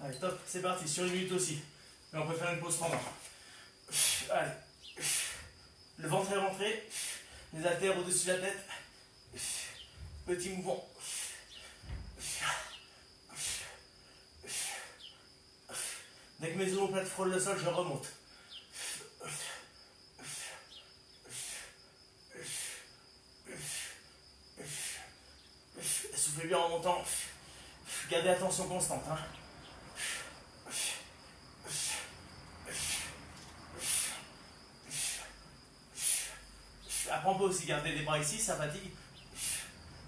Allez, top. C'est parti. Sur 1 minute aussi. Mais on peut faire une pause pendant. Allez. Le ventre est rentré. Les haltères au-dessus de la tête. Petit mouvement. Dès que mes omoplates frôlent le sol, je remonte. Soufflez bien en montant. Gardez attention constante. Hein. Après, on peut aussi garder les bras ici, ça fatigue.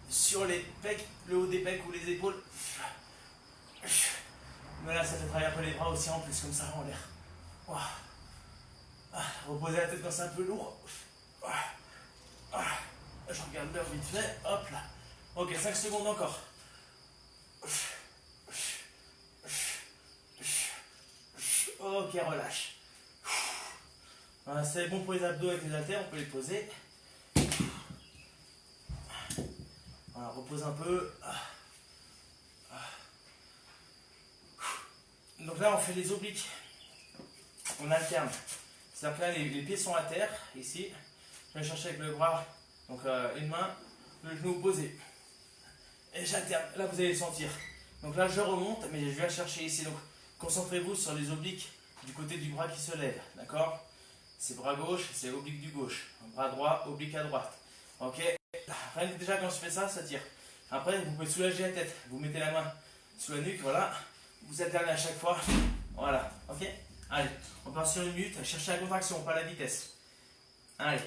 Sur les pecs, le haut des pecs ou les épaules. Mais là, ça fait travailler un peu les bras aussi en plus, comme ça en l'air. Reposez la tête quand c'est un peu lourd. Je regarde l'heure vite fait. Hop là. Ok, 5 secondes encore. Ok, relâche. Voilà, c'est bon pour les abdos avec les haltères, on peut les poser. Voilà, repose un peu. Donc là, on fait les obliques. On alterne. C'est-à-dire que là, les pieds sont à terre, ici. Je vais chercher avec le bras, donc une main, le genou posé. Et j'alterne. Là, vous allez le sentir. Donc là, je remonte, mais je viens chercher ici. Donc, concentrez-vous sur les obliques du côté du bras qui se lève. D'accord? C'est bras gauche, c'est oblique du gauche. Bras droit, oblique à droite. Ok? Rien que déjà, quand je fais ça, ça tire. Après, vous pouvez soulager la tête. Vous mettez la main sous la nuque, voilà. Vous alternez à chaque fois. Voilà. Ok? Allez, on part sur 1 minute. Cherchez la contraction, pas la vitesse. Allez.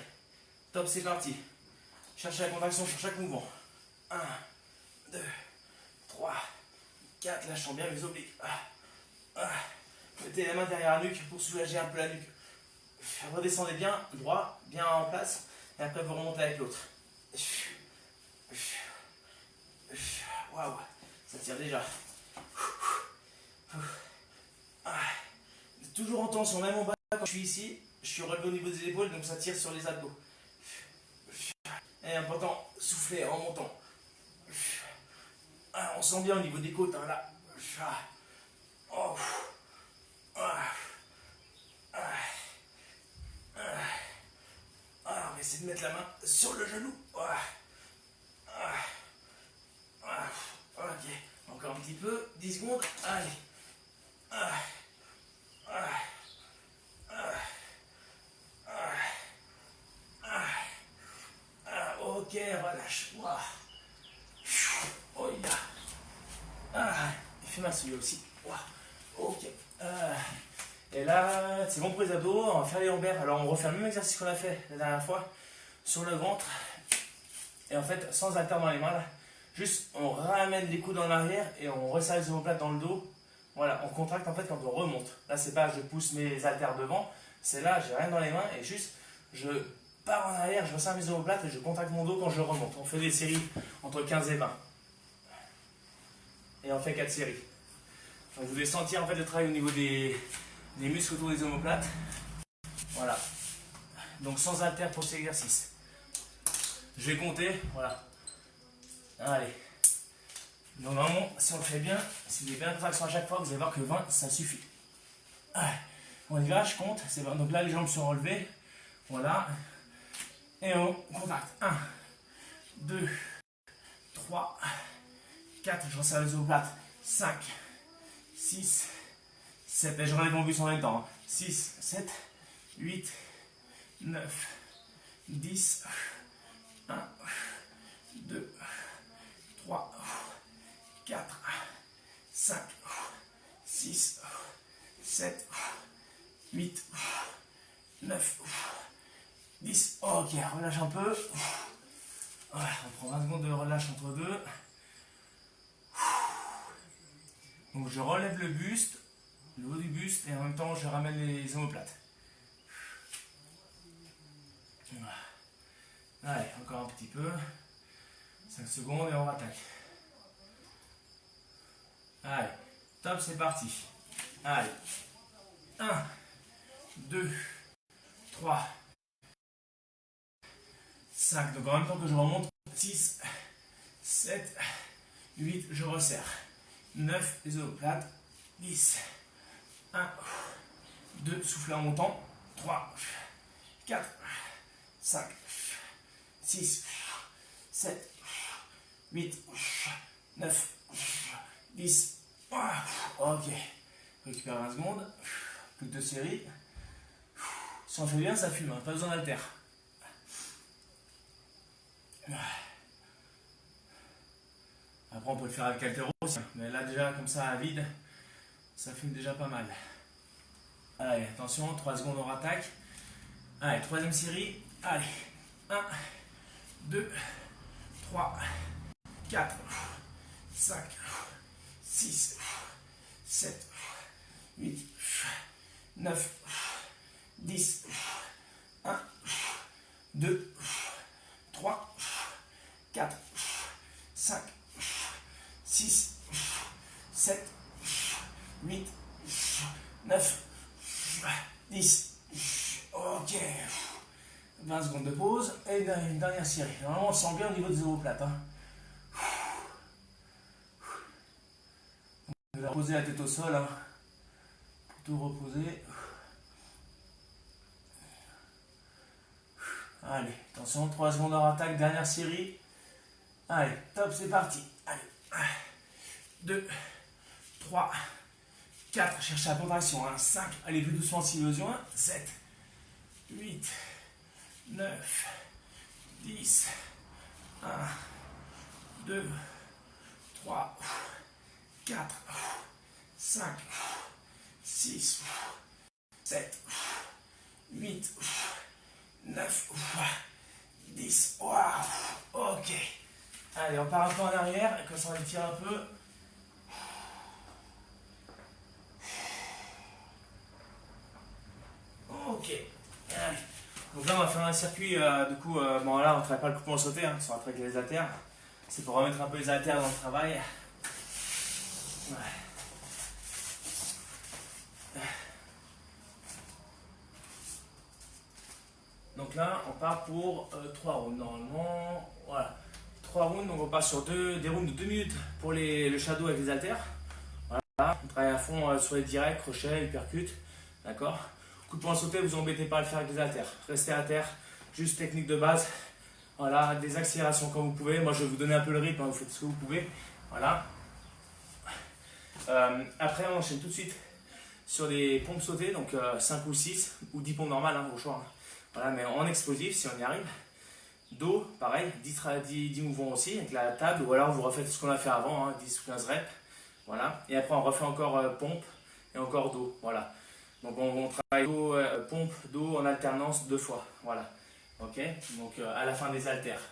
Top, c'est parti. Cherchez la contraction sur chaque mouvement. 1, 2, 3, 4. Lâchons bien les obliques. Mettez la main derrière la nuque pour soulager un peu la nuque. Redescendez bien, droit, bien en place. Et après, vous remontez avec l'autre. Waouh, ça tire déjà. Toujours en tension, même en bas, quand je suis ici, je suis relevé au niveau des épaules, donc ça tire sur les abdos. Et important, soufflez en montant. On sent bien au niveau des côtes, hein, là. On va essayer de mettre la main sur le genou. Ok, encore un petit peu, 10 secondes, allez. Ok, relâche. Oh, il fait mal celui-là aussi. Ok. Et là, c'est bon pour les abdos, on va faire les lombaires. Alors on refait le même exercice qu'on a fait la dernière fois sur le ventre. Et en fait, sans haltère dans les mains, là, juste on ramène les coudes en arrière et on resserre les omoplates dans le dos. Voilà, on contracte en fait quand on remonte. Là, c'est pas je pousse mes haltères devant, c'est là, j'ai rien dans les mains et juste je pars en arrière, je resserre mes omoplates et je contracte mon dos quand je remonte. On fait des séries entre 15 et 20. Et on fait 4 séries. Donc vous devez sentir en fait le travail au niveau des muscles autour des omoplates. Voilà. Donc sans haltère pour cet exercice. Je vais compter, voilà. Allez. Donc normalement, si on le fait bien, si vous avez bien la contraction à chaque fois, vous allez voir que 20, ça suffit. Allez. On y va, je compte. C'est bon. Donc là, les jambes sont relevées. Voilà. Et on contacte. 1, 2, 3, 4, je resserre les omoplates, 5, 6, 7, et je relève mon buste en même temps, hein. 6, 7, 8, 9, 10, 1, 2, 3, 4, 5, 6, 7, 8, 9, 10. Ok, relâche un peu. Ouais, on prend 20 secondes de relâche entre deux. Donc je relève le buste, le haut du buste, et en même temps je ramène les omoplates. Allez, encore un petit peu. 5 secondes et on rattaque. Allez, top, c'est parti. Allez, 1, 2, 3, 5. Donc en même temps que je remonte, 6, 7, 8, je resserre. 9, les omoplates. 10, 1, 2, soufflez en montant. 3, 4, 5, 6, 7, 8, 9, 10. Ok. Récupère 20 secondes. Plus que 2 séries. Si on fait bien, ça fume, hein. Pas besoin d'haltère. Après, on peut le faire avec haltéro aussi, hein. Mais là, déjà, comme ça, à vide, ça fume déjà pas mal. Allez, attention, 3 secondes, on rattaque. Allez, troisième série. Allez, 1, 2, 3, 4, 5, 6, 7, 8, 9, 10, 1, 2, 3, 4, 5, 6, 7, 8, 9, 10. Ok. 20 secondes de pause et une dernière série. Normalement, on sent bien au niveau des omoplates, hein. On va reposer la tête au sol, hein, pour tout reposer. Allez, attention, 3 secondes en attaque, dernière série. Allez, top, c'est parti. Allez, 2, 3, 4, cherchez la contraction, hein. 5, allez plus doucement si besoin. 7, 8, 9, 10, 1, 2, 3, 4, 5, 6, 7, 8, 9, 10. Wow. Ok. Allez, on part un peu en arrière et comme ça on étire un peu. Ok. Allez. Donc là on va faire un circuit, du coup, bon là on ne travaille pas le coupement sauté, hein, on va travailler avec les haltères. C'est pour remettre un peu les haltères dans le travail. Ouais. Donc là, on part pour 3 rounds normalement. Voilà. 3 rounds, donc on part sur des rounds de 2 minutes pour le shadow avec les haltères. Voilà. On travaille à fond sur les directs, crochets, uppercut. D'accord. Coup de poing sauté, vous embêtez pas à le faire avec les haltères. Restez à terre, juste technique de base. Voilà, des accélérations quand vous pouvez. Moi, je vais vous donner un peu le rythme, hein, vous faites ce que vous pouvez. Voilà. Après, on enchaîne tout de suite sur des pompes sautées, donc 5 ou 6 ou 10 pompes normales, hein, au choix. Hein. Voilà, mais en explosif si on y arrive. Dos, pareil, 10 mouvements aussi avec la table, ou alors vous refaites ce qu'on a fait avant, hein, 10 ou 15 reps. Voilà, et après on refait encore pompe et encore dos. Voilà, donc on travaille dos, pompe, dos en alternance 2 fois. Voilà, ok, donc à la fin des haltères.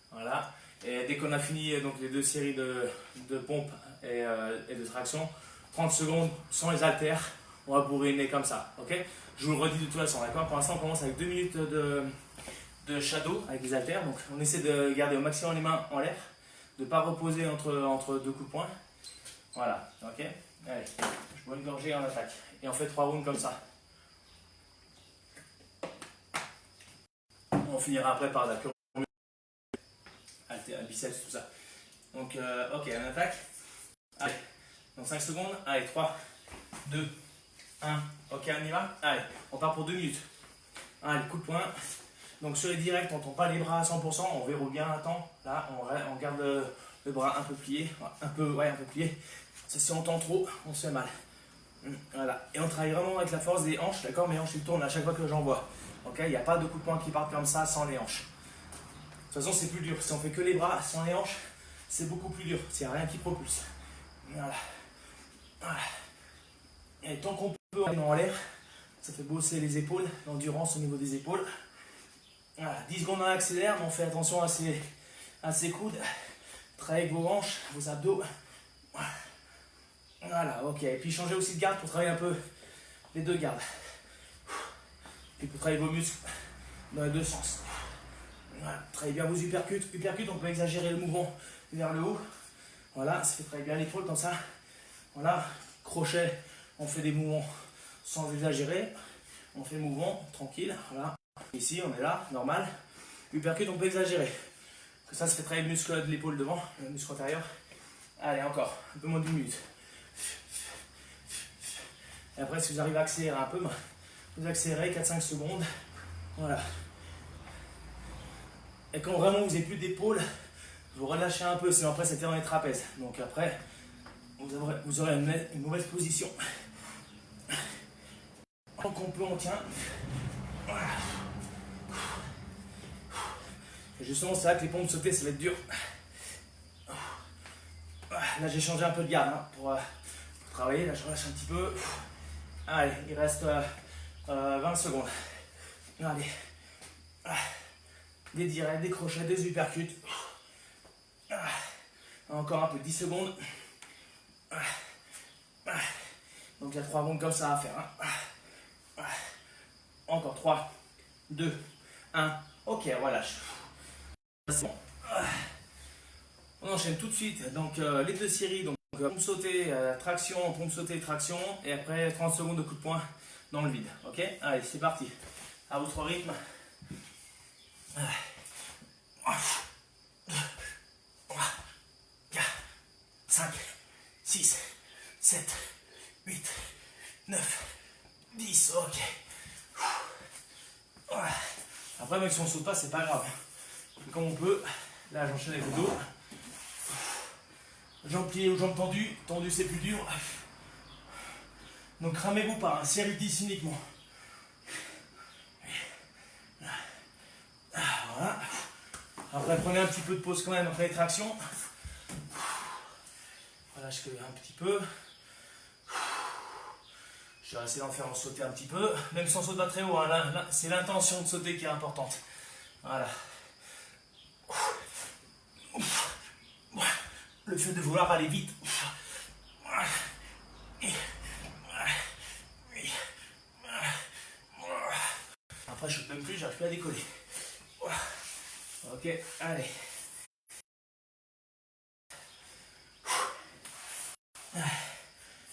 Voilà, et dès qu'on a fini donc, les 2 séries de pompes et de traction, 30 secondes sans les haltères, on va bourriner comme ça, ok. Je vous le redis de toute façon, d'accord. Pour l'instant, on commence avec 2 minutes de shadow avec les haltères. Donc, on essaie de garder au maximum les mains en l'air, de ne pas reposer entre 2 coups de poing. Voilà, ok. Allez, je bois une gorgée en attaque. Et on fait 3 rounds comme ça. On finira après par la pure biceps, tout ça. Donc, ok, on attaque. Allez, dans 5 secondes. Allez, 3, 2, 1. Ok, on y va. Allez, on part pour 2 minutes. Allez, coup de poing. Donc sur les directs, on ne tend pas les bras à 100%, on verrouille bien un temps. Là, on garde le bras un peu plié, un peu plié. Ça, si on tend trop, on se fait mal. Voilà. Et on travaille vraiment avec la force des hanches, d'accord? Mes hanches, ils tournent à chaque fois que j'envoie. Ok? Il n'y a pas de coup de poing qui partent comme ça sans les hanches. De toute façon, c'est plus dur. Si on fait que les bras sans les hanches, c'est beaucoup plus dur. Il n'y a rien qui propulse. Voilà. Voilà. Et tant qu'on peut en l'air, ça fait bosser les épaules, l'endurance au niveau des épaules. Voilà. 10 secondes on accélère, mais on fait attention à ses coudes. Travaillez avec vos hanches, vos abdos. Voilà, ok. Et puis changez aussi de garde pour travailler un peu les deux gardes. Et pour travailler vos muscles dans les deux sens. Voilà, travaillez bien vos uppercuts. Uppercuts, on peut exagérer le mouvement vers le haut. Voilà, ça fait travailler bien l'épaule comme ça. Voilà, crochet, on fait des mouvements sans exagérer. On fait mouvement tranquille. Voilà, ici on est là, normal. Uppercut, on peut exagérer. Ça fait travailler le muscle de l'épaule devant, le muscle antérieur. Allez, encore, un peu moins d'une minute. Et après, si vous arrivez à accélérer un peu, vous accélérez 4-5 secondes. Voilà. Et quand vraiment vous n'avez plus d'épaule, vous relâchez un peu, sinon après c'était dans les trapèzes. Donc après, vous aurez une mauvaise position. Tant qu'on peut, on tient. Voilà. Et justement, c'est vrai que les pompes sautées, ça va être dur. Là, j'ai changé un peu de garde pour travailler. Là, je relâche un petit peu. Allez, il reste 20 secondes. Allez. Des directs, des crochets, des uppercuts. Encore un peu, 10 secondes. Donc il y a 3 rondes comme ça à faire. Encore 3, 2, 1. Ok, relâche. Bon. On enchaîne tout de suite. Donc les deux séries. Donc pompe sautée, traction, pompe sautée, traction. Et après 30 secondes de coup de poing dans le vide. Ok, allez, c'est parti. À votre rythme. 5, 6, 7, 8, 9, 10, ok. Après, même si on ne saute pas, c'est pas grave. Comme on peut, là j'enchaîne avec le dos. Jambes pliées ou jambes tendues. Tendues, c'est plus dur. Donc, ramez-vous pas, série 10 uniquement. Voilà. Après, prenez un petit peu de pause quand même après les tractions. Relâche un petit peu. Je vais essayer d'en faire en sauter un petit peu. Même si on saute pas très haut, hein, c'est l'intention de sauter qui est importante. Voilà. Le fait de vouloir aller vite. Après, je ne peux même plus, j'arrive plus à décoller. Ok, allez.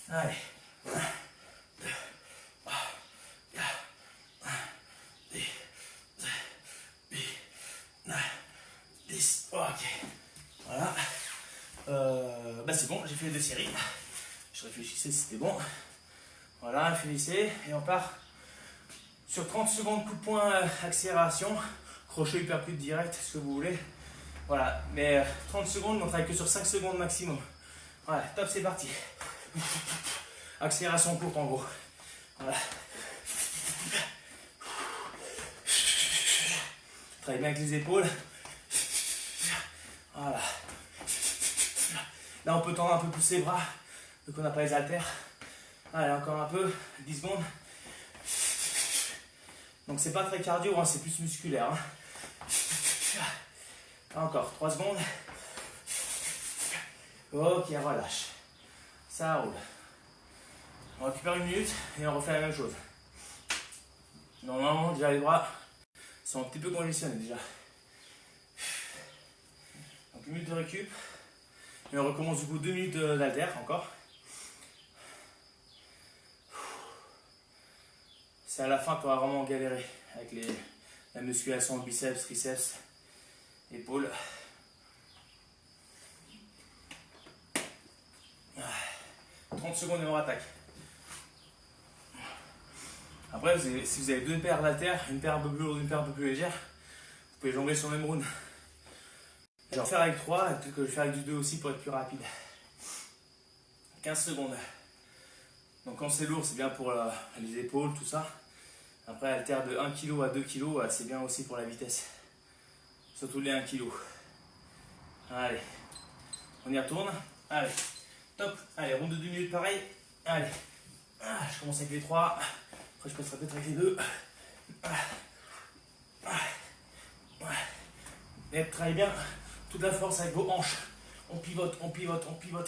Allez. 1, 2, 10. Ok. Voilà. C'est bon, j'ai fait les deux séries. Je réfléchissais si c'était bon. Voilà, finissez. Et on part sur 30 secondes coup de poing, accélération. Crochet, uppercut direct, ce que vous voulez. Voilà, mais 30 secondes, on travaille que sur 5 secondes maximum. Voilà, top, c'est parti. Accélération courte en gros. Voilà. Travaillez bien avec les épaules. Voilà. Là, on peut tendre un peu plus les bras, vu qu'on n'a pas les haltères. Allez, encore un peu, 10 secondes. Donc, c'est pas très cardio, hein, c'est plus musculaire. Hein. Encore 3 secondes. Ok, relâche. Ça roule. On récupère une minute et on refait la même chose. Normalement, déjà les bras sont un petit peu congestionnés déjà. Donc une minute de récup. Et on recommence du coup 2 minutes d'haltère encore. C'est à la fin qu'on va vraiment galérer avec la musculation biceps, triceps, épaules. 30 secondes et on attaque. Après, si vous avez deux paires d'haltères, une paire un peu plus lourde, une paire un peu plus légère, pouvez jongler sur le même round. Je vais en faire avec 3, et peut-être que je vais faire avec du 2 aussi pour être plus rapide. 15 secondes. Donc quand c'est lourd, c'est bien pour les épaules, tout ça. Après, alter de 1 kg à 2 kg, c'est bien aussi pour la vitesse. Surtout les 1 kg. Allez, on y retourne. Allez, top. Allez, ronde de 2 minutes pareil. Allez, je commence avec les 3. Après, je passerai peut-être avec les 2. Et travaillez bien toute la force avec vos hanches. On pivote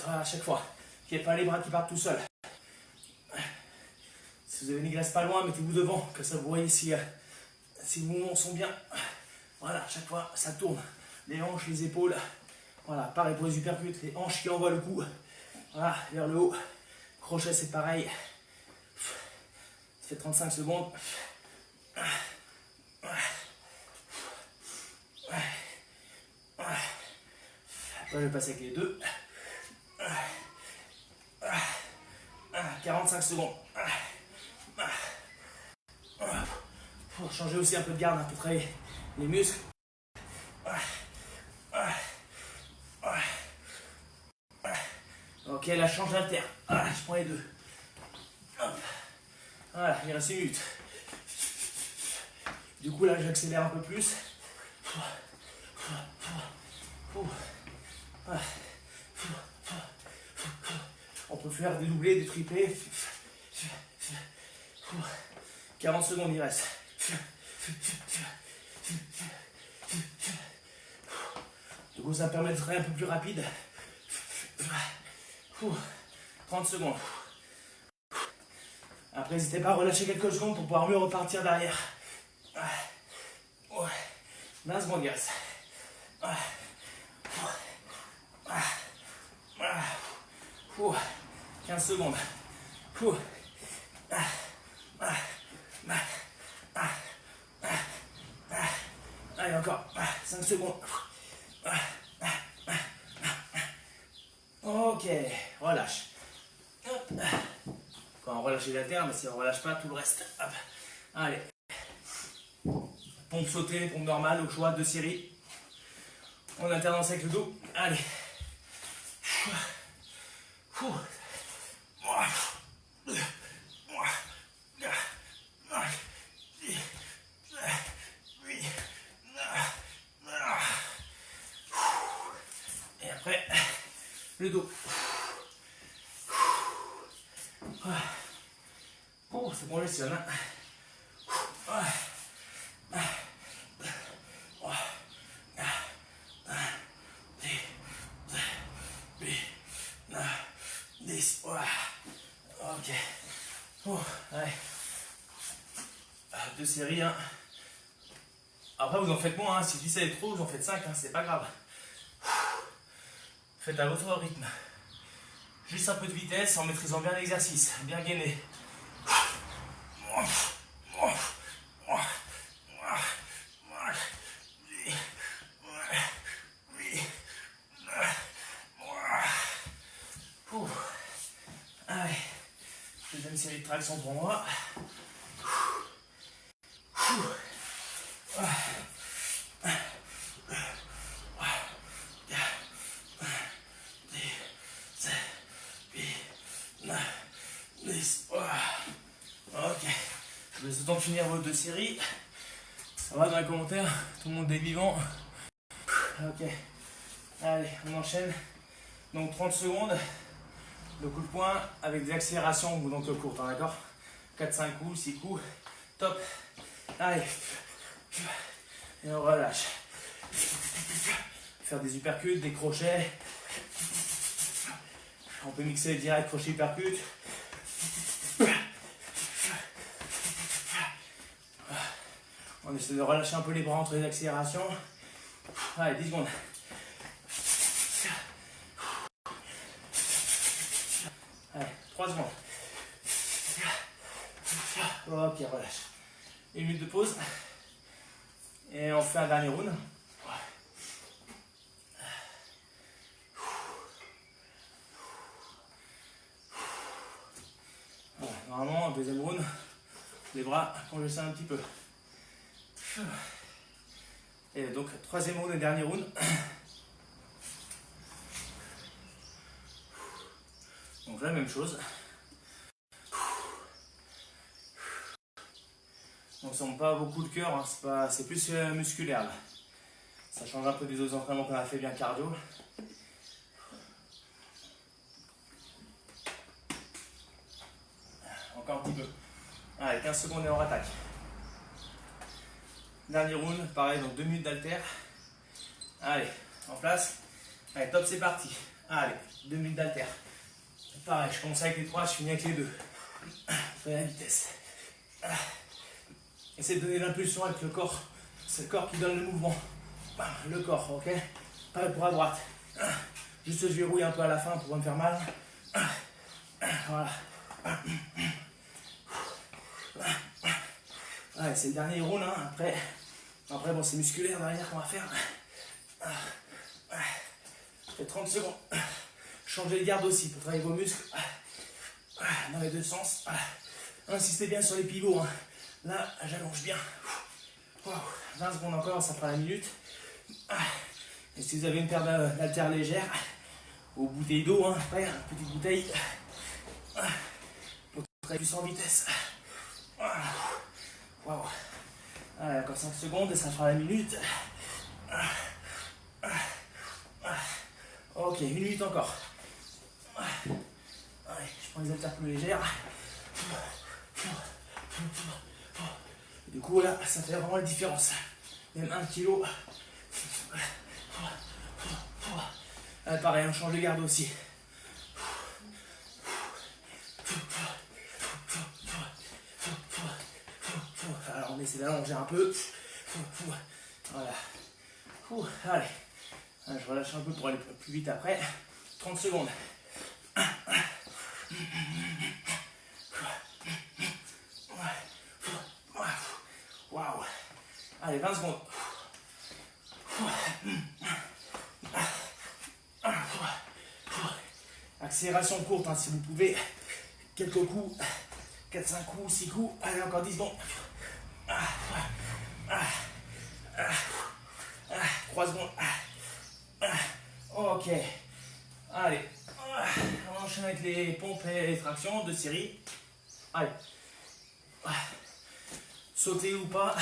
à chaque fois. Qu'il n'y ait pas les bras qui partent tout seuls. Si vous avez une glace pas loin, mettez-vous devant, que ça vous voyez si les mouvements sont bien. Voilà, à chaque fois, ça tourne. Les hanches, les épaules. Voilà, pareil pour les uppercuts, les hanches qui envoient le cou. Voilà, vers le haut. Crochet, c'est pareil. Ça fait 35 secondes. Après, je vais passer avec les 2. 45 secondes. Pour changer aussi un peu de garde, pour travailler les muscles. Ok, là, change d'alter. Je prends les 2. Voilà, il reste 1 minute. Du coup, là, j'accélère un peu plus. On peut faire des doublés, des triplés. 40 secondes, il reste. Du coup, ça permet de travailler un peu plus rapide. 30 secondes. Après, n'hésitez pas à relâcher quelques secondes pour pouvoir mieux repartir derrière. 20 secondes, il reste. 15 secondes. Allez, encore 5 secondes. Ok, relâche. Quand on relâche les haltères, mais si on ne relâche pas tout le reste. Hop. Allez. Pompe sautée, pompe normale, au choix, 2 séries. En alternance avec le dos. Allez. Et après, le dos. C'est bon, j'essaie. Ok. Allez. 2 séries. Hein. Après, vous en faites moins. Hein. Si 10 c'est trop, vous en faites 5. Hein. C'est pas grave. Faites à votre rythme. Juste un peu de vitesse en maîtrisant bien l'exercice. Bien gainé. Allez, deuxième série de traction pour moi. Ok, je vous laisse le temps de finir vos 2 séries. Ça va dans les commentaires, tout le monde est vivant. Ok, allez, on enchaîne. Donc 30 secondes de coup de poing avec des accélérations donc courtes, hein, d'accord? 4-5 coups, 6 coups, top. Allez, et on relâche. Faire des uppercuts, des crochets. On peut mixer direct crochet uppercut. On essaie de relâcher un peu les bras entre les accélérations. Allez, 10 secondes. Allez, 3 secondes. Ok, relâche. 1 minute de pause. Et on fait un dernier round. Voilà, normalement, deuxième round, les bras congestionnent un petit peu. Et donc, troisième round et dernier round. Donc la même chose. On ne sent pas beaucoup le cœur, hein. C'est plus musculaire là. Ça change un peu des autres entraînements qu'on a fait bien cardio. Encore un petit peu. Allez, 15 secondes et on rattaque. Dernier round, pareil, donc 2 minutes d'haltère. Allez, en place. Allez, top, c'est parti. Allez, 2 minutes d'haltère. Pareil, je commence avec les 3, je finis avec les 2. Fais la vitesse. Essayez de donner l'impulsion avec le corps. C'est le corps qui donne le mouvement. Le corps, ok? Pareil pour à droite. Juste je verrouille un peu à la fin pour pas me faire mal. Voilà. Allez, c'est le dernier round. Hein. Après bon, c'est musculaire derrière qu'on va faire. Fait 30 secondes. Changez de garde aussi pour travailler vos muscles. Dans les deux sens. Insistez bien sur les pivots. Hein. Là, j'allonge bien. 20 secondes encore, ça fera la minute. Et si vous avez une paire d'haltères légères, ou bouteille d'eau, hein, après, une petite bouteille, pour travailler plus en vitesse. Wow. Allez, encore 5 secondes et ça fera la minute. Ok, une minute encore. Allez, je prends les haltères plus légères. Du coup là, ça fait vraiment la différence. Même 1 kg. Pareil, on change de garde aussi. Alors on essaie d'allonger un peu. Voilà. Allez. Je relâche un peu pour aller plus vite après. 30 secondes. Waouh. Allez, 20 secondes. Accélération courte, hein, si vous pouvez. Quelques coups. 4-5 coups, 6 coups. Allez, encore 10 secondes. 3 secondes. Ok. Allez. On enchaîne avec les pompes et les tractions de série. Allez. Sautez ou pas.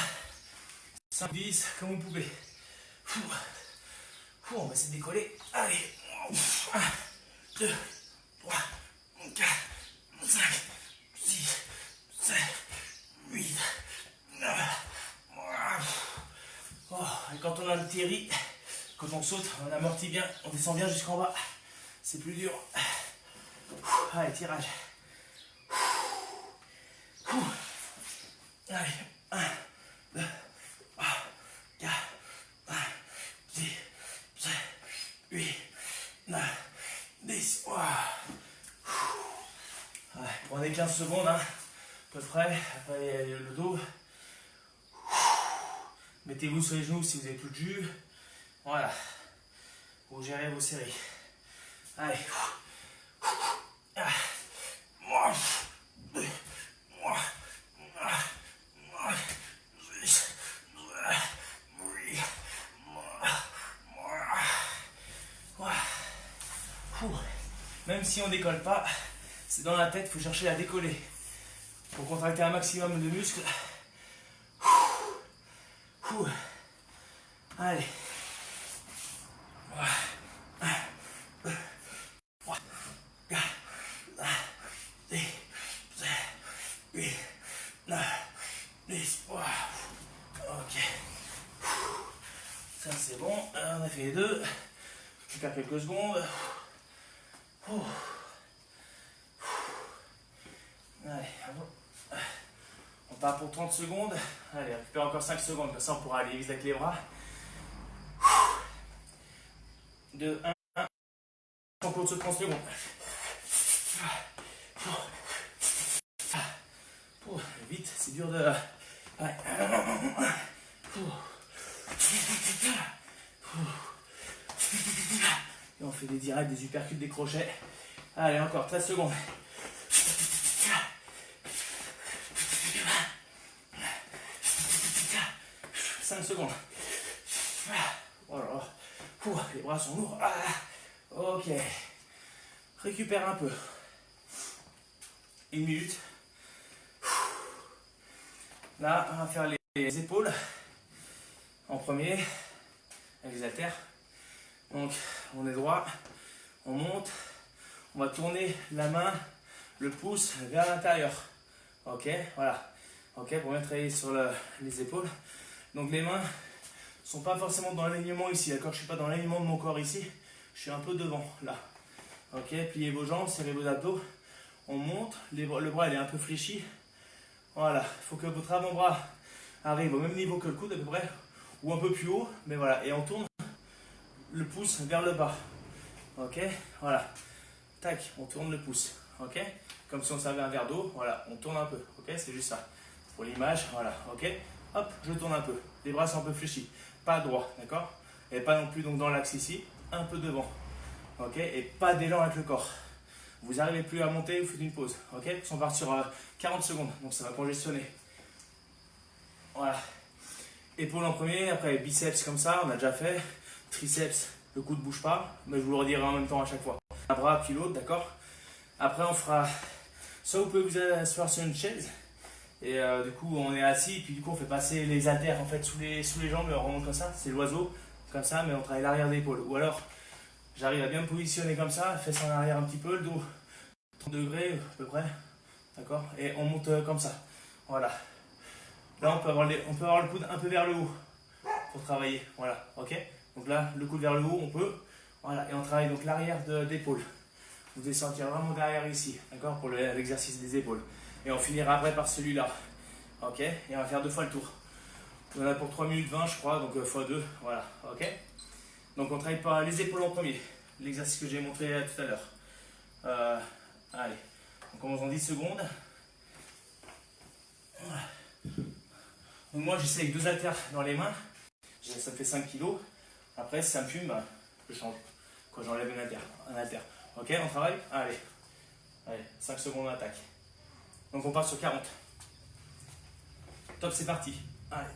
5, 10, comme vous pouvez. On va essayer de décoller. Allez. 1, 2, 3, 4, 5, 6, 7, 8, 9. Et quand on atterrit, quand on saute, on amortit bien, on descend bien jusqu'en bas. C'est plus dur. Allez, tirage. Allez, 1, 2, 3, 4, 5, 6, 7, 8, 9, 10. Allez, prenez 15 secondes, hein, à peu près, après le dos. Mettez-vous sur les genoux si vous n'avez plus de jus. Voilà. Vous gérez vos séries. Allez. Même si on décolle pas, c'est dans la tête, il faut chercher à décoller. Pour contracter un maximum de muscles. Allez. 1, 2, 3, 4, 5, 6, 7, 8, 9, 10. Ok. Ça c'est bon. On a fait les deux. Je perds quelques secondes. Allez, on part pour 30 secondes. Allez, on récupère encore 5 secondes, comme ça on pourra aller vite avec les bras. 2, 1, on compte sur 30 secondes. Vite, c'est dur de... Ouais. Et on fait des directs, des uppercuts, des crochets. Allez, encore 13 secondes. 5 secondes. Oh là là. Ouh, les bras sont lourds. Ah. Ok. Récupère un peu. 1 minute. Là, on va faire les épaules en premier avec les haltères. Donc, on est droit, on monte, on va tourner la main, le pouce vers l'intérieur. Ok, voilà. Ok, pour bien travailler sur les épaules. Donc, les mains ne sont pas forcément dans l'alignement ici. D'accord, je ne suis pas dans l'alignement de mon corps ici. Je suis un peu devant, là. Ok, pliez vos jambes, serrez vos abdos. On monte, le bras il est un peu fléchi. Voilà, il faut que votre avant-bras arrive au même niveau que le coude à peu près, ou un peu plus haut, mais voilà, et on tourne le pouce vers le bas. Ok, voilà. Tac, on tourne le pouce. Ok, comme si on servait un verre d'eau, voilà, on tourne un peu. Ok, c'est juste ça. Pour l'image, voilà, ok. Hop, je tourne un peu. Les bras sont un peu fléchis, pas droit, d'accord. Et pas non plus donc dans l'axe ici, un peu devant. Ok, et pas d'élan avec le corps. Vous n'arrivez plus à monter, vous faites une pause. Ok, on part sur 40 secondes, donc ça va congestionner. Voilà. Épaules en premier, après biceps comme ça, on a déjà fait. Triceps, le coude ne bouge pas, mais je vous le redirai en même temps à chaque fois. Un bras puis l'autre, d'accord. Après on fera, soit vous pouvez vous asseoir sur une chaise, et du coup on est assis, puis du coup on fait passer les haltères en fait sous les jambes, on remonte comme ça, c'est l'oiseau, comme ça, mais on travaille l'arrière d'épaule. Ou alors, j'arrive à bien me positionner comme ça, fesses en arrière un petit peu, le dos 30 degrés à peu près, d'accord, et on monte comme ça, voilà. Là on peut avoir le coude un peu vers le haut pour travailler, voilà, ok. Donc là, le coude vers le haut, on peut, voilà, et on travaille donc l'arrière d'épaule. Vous devez sentir vraiment derrière ici, d'accord, pour l'exercice des épaules. Et on finira après par celui-là, ok, et on va faire 2 fois le tour. On en a pour 3 minutes 20 je crois, donc x2, voilà, ok. Donc on travaille par les épaules en premier, l'exercice que j'ai montré tout à l'heure. Allez, on commence en 10 secondes. Voilà. Donc moi j'essaie avec 2 haltères dans les mains, ça me fait 5 kg. Après si ça me fume, je change, quand j'enlève un haltère. Ok, on travaille. Allez, 5 secondes d'attaque. Donc on part sur 40. Top, c'est parti. Allez.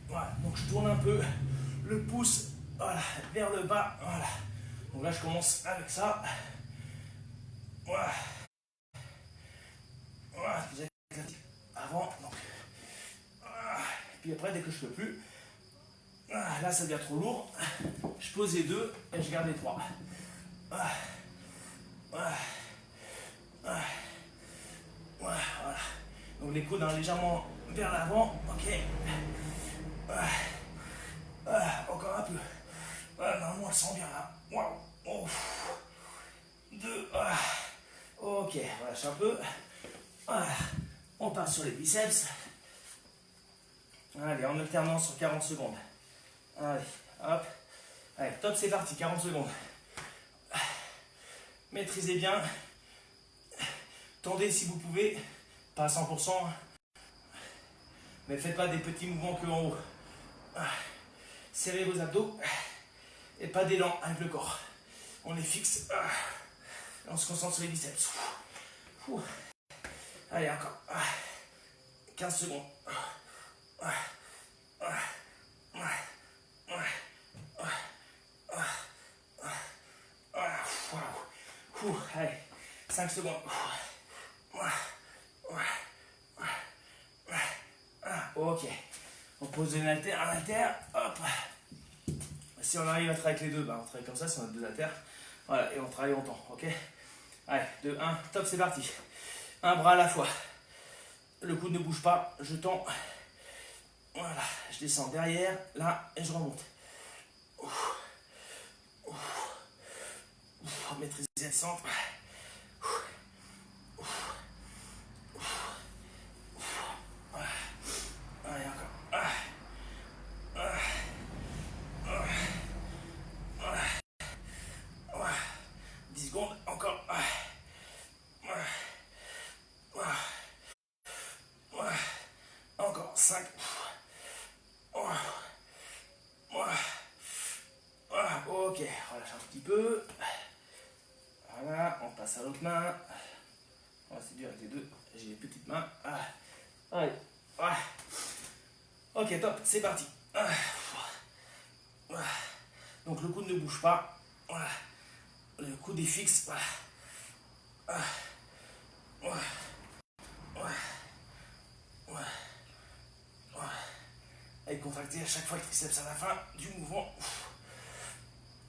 Voilà, donc je tourne un peu le pouce, voilà, vers le bas. Voilà. Donc là je commence avec ça. Voilà. Voilà, avant. Donc. Voilà. Et puis après, dès que je peux plus, voilà, là ça devient trop lourd. Je pose les 2 et je garde les 3. Voilà. Voilà. Voilà. Voilà. Donc les coudes légèrement vers l'avant. Ok. Encore un peu. Voilà, normalement elle sent bien là. Waouh. Oh. 2. Ok, relâche un peu. Voilà. On part sur les biceps. Allez, en alternance sur 40 secondes. Allez, hop. Allez, top, c'est parti, 40 secondes. Maîtrisez bien. Tendez si vous pouvez, pas à 100%, mais faites pas des petits mouvements que en haut. Serrez vos abdos et pas d'élan avec le corps. On les fixe. On se concentre sur les biceps. Allez, encore. 15 secondes. Allez, 5 secondes. Ok. On pose un haltère. Hop. Si on arrive à travailler avec les deux, on travaille comme ça, si on a 2 haltères. Voilà, et on travaille longtemps. Ok. Allez, 2, 1, top, c'est parti. Un bras à la fois. Le coude ne bouge pas, je tends. Voilà, je descends derrière, là, et je remonte. Maîtriser le centre. Allez, encore. 10 secondes, encore. Encore 5. Ok, relâche un petit peu. Voilà, on passe à l'autre main. C'est dur avec les deux. J'ai les petites mains. Allez. Ok, top, c'est parti. Donc le coude ne bouge pas. Voilà. Le coude est fixe. Voilà. Voilà. Voilà. Voilà. Voilà. Et contracter à chaque fois le triceps à la fin du mouvement.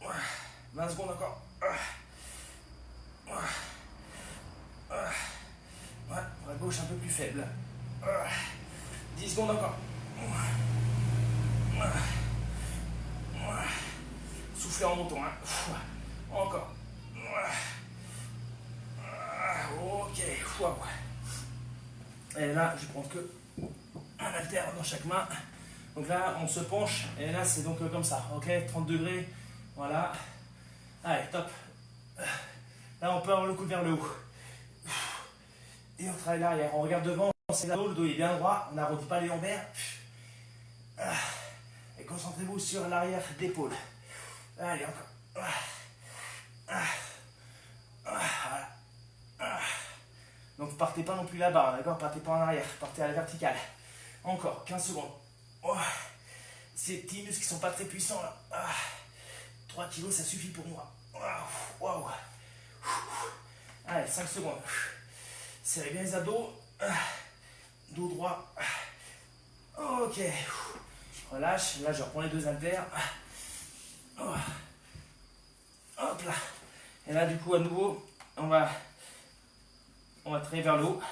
Voilà. 20 secondes encore. Ouais, pour la gauche un peu plus faible. 10 secondes encore. Soufflez en montant. Hein. Encore. Ok. Et là, je vais prendre que un haltère dans chaque main. Donc là, on se penche. Et là, c'est donc comme ça. Ok, 30 degrés. Voilà. Allez, top. Là, on peut avoir le coude vers le haut. Et on travaille l'arrière. On regarde devant. C'est là, le dos est bien droit. On n'arrondit pas les lombaires. Et concentrez-vous sur l'arrière d'épaule. Allez, encore. Donc, partez pas non plus là-bas, d'accord? Partez pas en arrière. Partez à la verticale. Encore, 15 secondes. Ces petits muscles qui sont pas très puissants là. 3 kilos, ça suffit pour moi. Waouh. Allez, 5 secondes. Serrez bien les abdos. Dos droit. Ok. Relâche. Là, je reprends les deux haltères. Hop là. Et là, du coup, à nouveau, on va traîner vers le haut.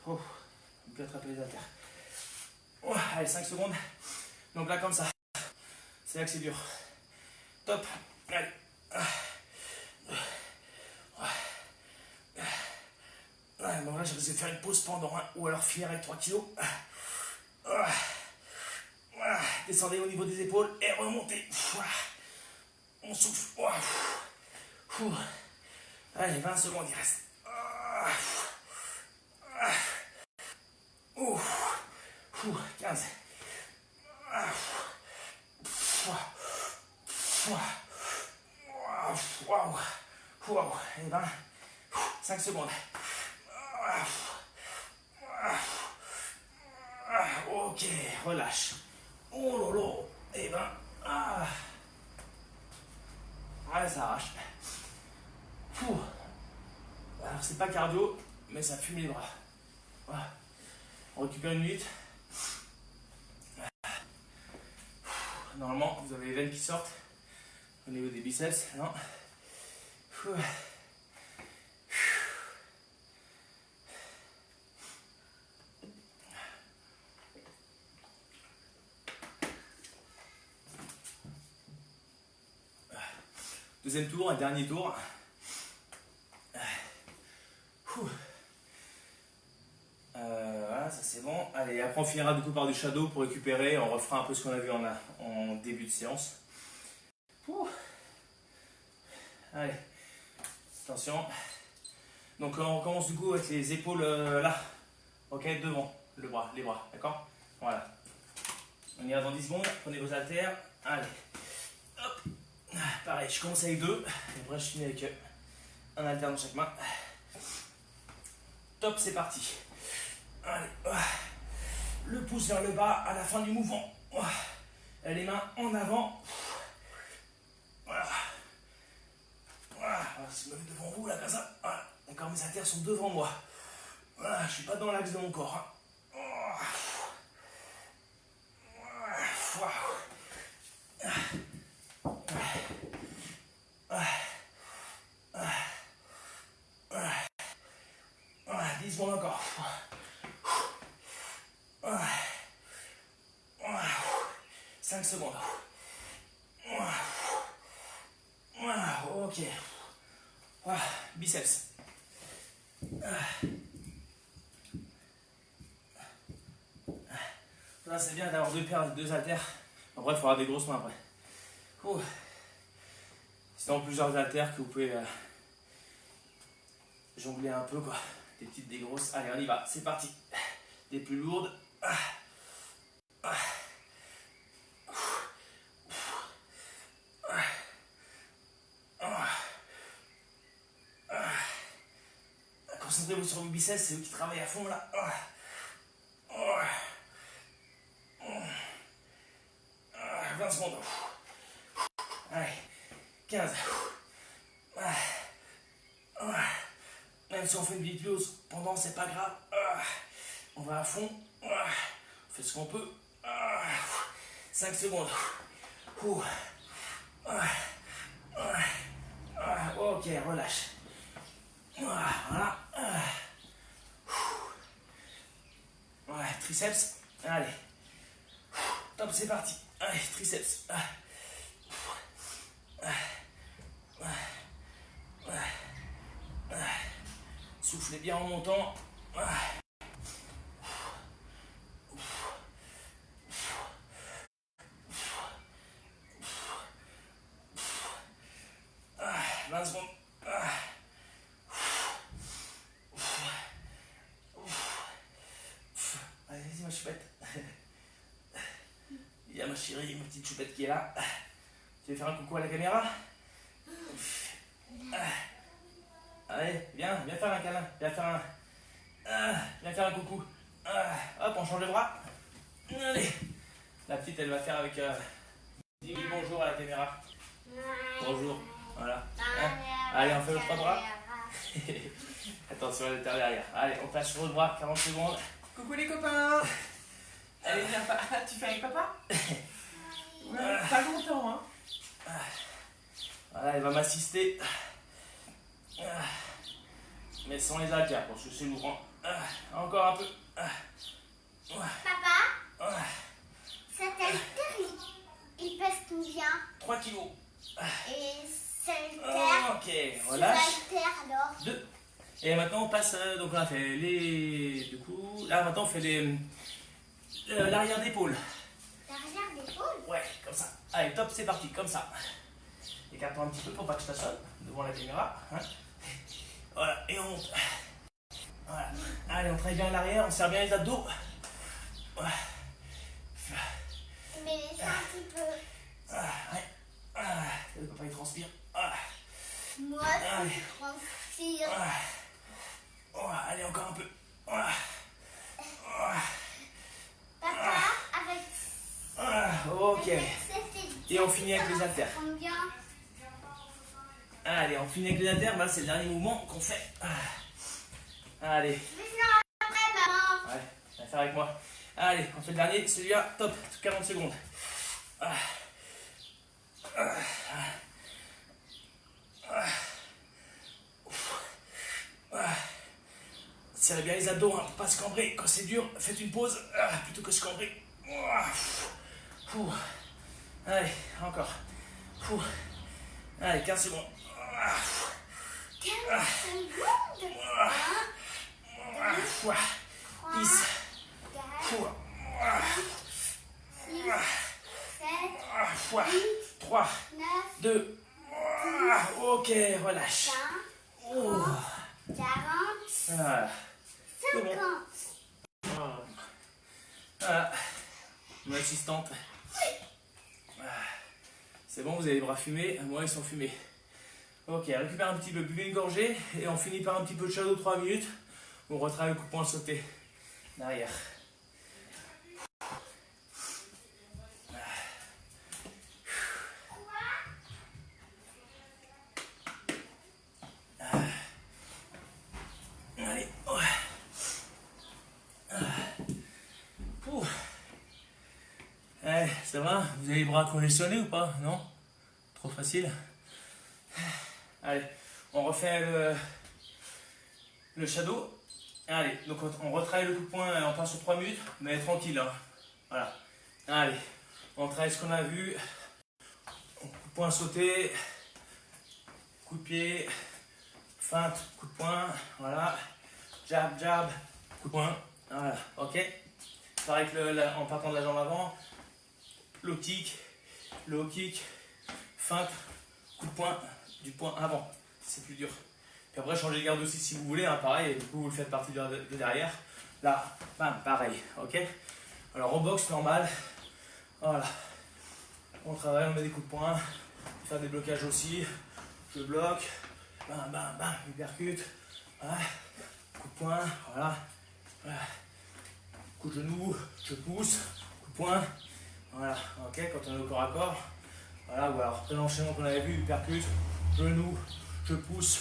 On peut attraper les haltères. Allez, 5 secondes. Donc là, comme ça. C'est là que c'est dur. Top. Allez. Bon là, je vais faire une pause pendant, ou alors finir avec 3 kilos. Descendez au niveau des épaules et remontez. On souffle. Allez, 20 secondes, il reste. 15. Et 20. 5 secondes. Ok, relâche. Oh lolo. Et 20. Allez, ça arrache. Alors, c'est pas cardio, mais ça fume les bras. Voilà. On récupère une minute. Normalement, vous avez les veines qui sortent au niveau des biceps. Non. Deuxième tour, un dernier tour. Voilà, ça c'est bon. Allez, après on finira du coup par du shadow pour récupérer. On refera un peu ce qu'on a vu en début de séance. Allez, attention. Donc on commence du coup avec les épaules là. Ok, devant les bras, d'accord? Voilà. On ira dans 10 secondes. Prenez vos haltères. Allez. Hop. Pareil, je commence avec 2. Et après je finis avec un haltère dans chaque main. Top, c'est parti. Allez, le pouce vers le bas à la fin du mouvement. Les mains en avant. Voilà. Je me mets devant vous là comme ça. Voilà. Encore mes haltères sont devant moi. Voilà, je ne suis pas dans l'axe de mon corps. Voilà, 10 secondes encore. 5 secondes. Ok. Biceps. Là, c'est bien d'avoir 2 paires, 2 haltères. Après, il faudra des grosses mains après. Sinon, plusieurs haltères que vous pouvez jongler un peu, quoi. Des petites, des grosses. Allez, on y va. C'est parti. Des plus lourdes. Concentrez-vous sur vos biceps, c'est eux qui travaillent à fond là. 20 secondes. 15. Même si on fait une petite pause pendant, c'est pas grave. On va à fond. On fait ce qu'on peut. 5 secondes. Ok, relâche. Voilà. Ouais, triceps. Allez. Top, c'est parti. Allez, triceps. Soufflez bien en montant. Ah, 20 secondes. Allez-y, ma choupette. Il y a ma chérie, ma petite choupette qui est là. Tu veux faire un coucou à la caméra? Allez, viens faire un câlin. Viens faire un coucou. Hop, on change de bras. Allez. La petite, elle va faire avec... dis bonjour à la caméra. Bonjour. Voilà. Allez, on fait le 3 bras. Attention, elle est derrière. Allez, on passe sur le bras, 40 secondes. Coucou les copains. Allez, viens, tu fais avec papa? Ouais, pas longtemps, hein. Voilà, elle va m'assister. Mais sans les haltères, parce que c'est lourd. Encore un peu. Papa, cet haltère, il pèse combien? 3 kilos. Et cet haltère, Ok, sur relâche. l'haltère alors? 2. Et maintenant on passe, donc on a fait les... Du coup, là maintenant on fait les... l'arrière d'épaule. L'arrière d'épaule? Ouais, comme ça. Allez, top, c'est parti, comme ça. Écarte-toi un petit peu pour pas que je t'assomme devant la caméra. Hein. Voilà, et on monte. Voilà. Allez, on travaille bien l'arrière, on serre bien les abdos. Voilà. Mais laisse un petit peu. Ouais. Le papa il transpire. Moi, Allez. je transpire. Allez, encore un peu. Papa, avec Ok. cette Et on finit avec les haltères. combien? Allez, on finit avec les haltères. Là, c'est le dernier mouvement qu'on fait. Allez. Je vais faire après, maman. Ouais, tu vas faire avec moi. Allez, on fait le dernier. Celui-là, top. 40 secondes. Serrez bien les abdos, hein, pour pas se cambrer. Quand c'est dur, faites une pause plutôt que se cambrer. Allez, encore. Allez, 15 secondes. 15 secondes. 10. 7, 3, 9, 2. Ok, relâche. 20, 40, Voilà. 50. Voilà. Mon assistante. C'est bon, vous avez les bras fumés. Moi, ils sont fumés. Ok, récupère un petit peu, buvez une gorgée. Et on finit par un petit peu de shadow 3 minutes. On retravaille le coup de poing sauté. Derrière. Allez. Ça va? Vous avez les bras congestionnés ou pas? Non? Trop facile? Allez, on refait le shadow. Allez, donc on retravaille le coup de poing, on passe sur 3 minutes, mais tranquille. Hein. Voilà. Allez, on travaille ce qu'on a vu. Coup de poing sauté, coup de pied, feinte, coup de poing, voilà. Jab, jab, coup de poing, voilà, ok. Pareil que en partant de la jambe avant, low kick, low kick, feinte, coup de poing, du poing avant, c'est plus dur. Puis après, changer de garde aussi si vous voulez, hein, pareil, et du coup vous le faites partie de derrière. Là, bam, pareil, ok. Alors au box normal, voilà. On travaille, on met des coups de poing, on peut faire des blocages aussi. Je bloque, bam, bam, bam, hypercute, voilà. Coup de poing, voilà. Voilà. Coup de genou, je pousse, coup de poing, voilà, ok, quand on est au corps à corps, Voilà, ou alors l'enchaînement qu'on avait vu, percute, genou, je pousse,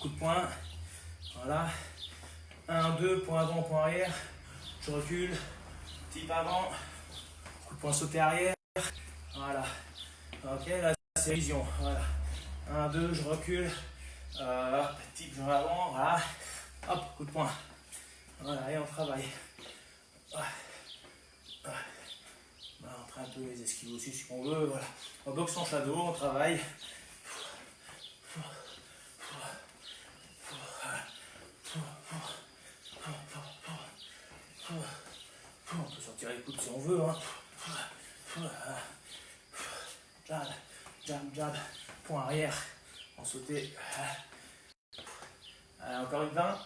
coup de poing. Voilà. 1, 2, point avant, point arrière. Je recule, type avant, coup de poing sauté arrière. Voilà. Ok, là c'est vision. Voilà. 1, 2, je recule. Type je vais avant. Voilà. Hop, coup de poing. Voilà, et on travaille. Voilà, on travaille un peu les esquives aussi si on veut. Voilà. On boxe en shadow, on travaille. On peut sortir les coudes si on veut. Hein. Jab, jab, jab. Point arrière. En sauter. Allez, encore une 20.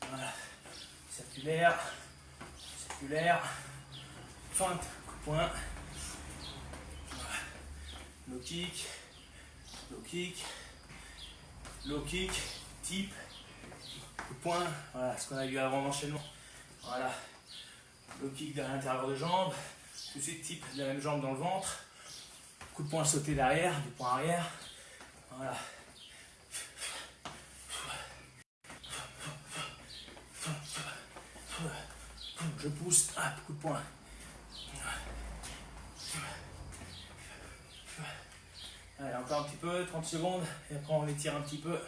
Voilà. Circulaire. Circulaire. Feinte. Coup de poing. Low kick. Low kick. Low kick. Type. Coup de poing. Voilà ce qu'on a vu avant l'enchaînement. Voilà. Low kick derrière l'intérieur de jambe. Tout de suite type de la même jambe dans le ventre. Coup de poing sauté derrière, du poing arrière. Voilà. Je pousse, coup de poing. Allez, encore un petit peu, 30 secondes, et après on étire un petit peu.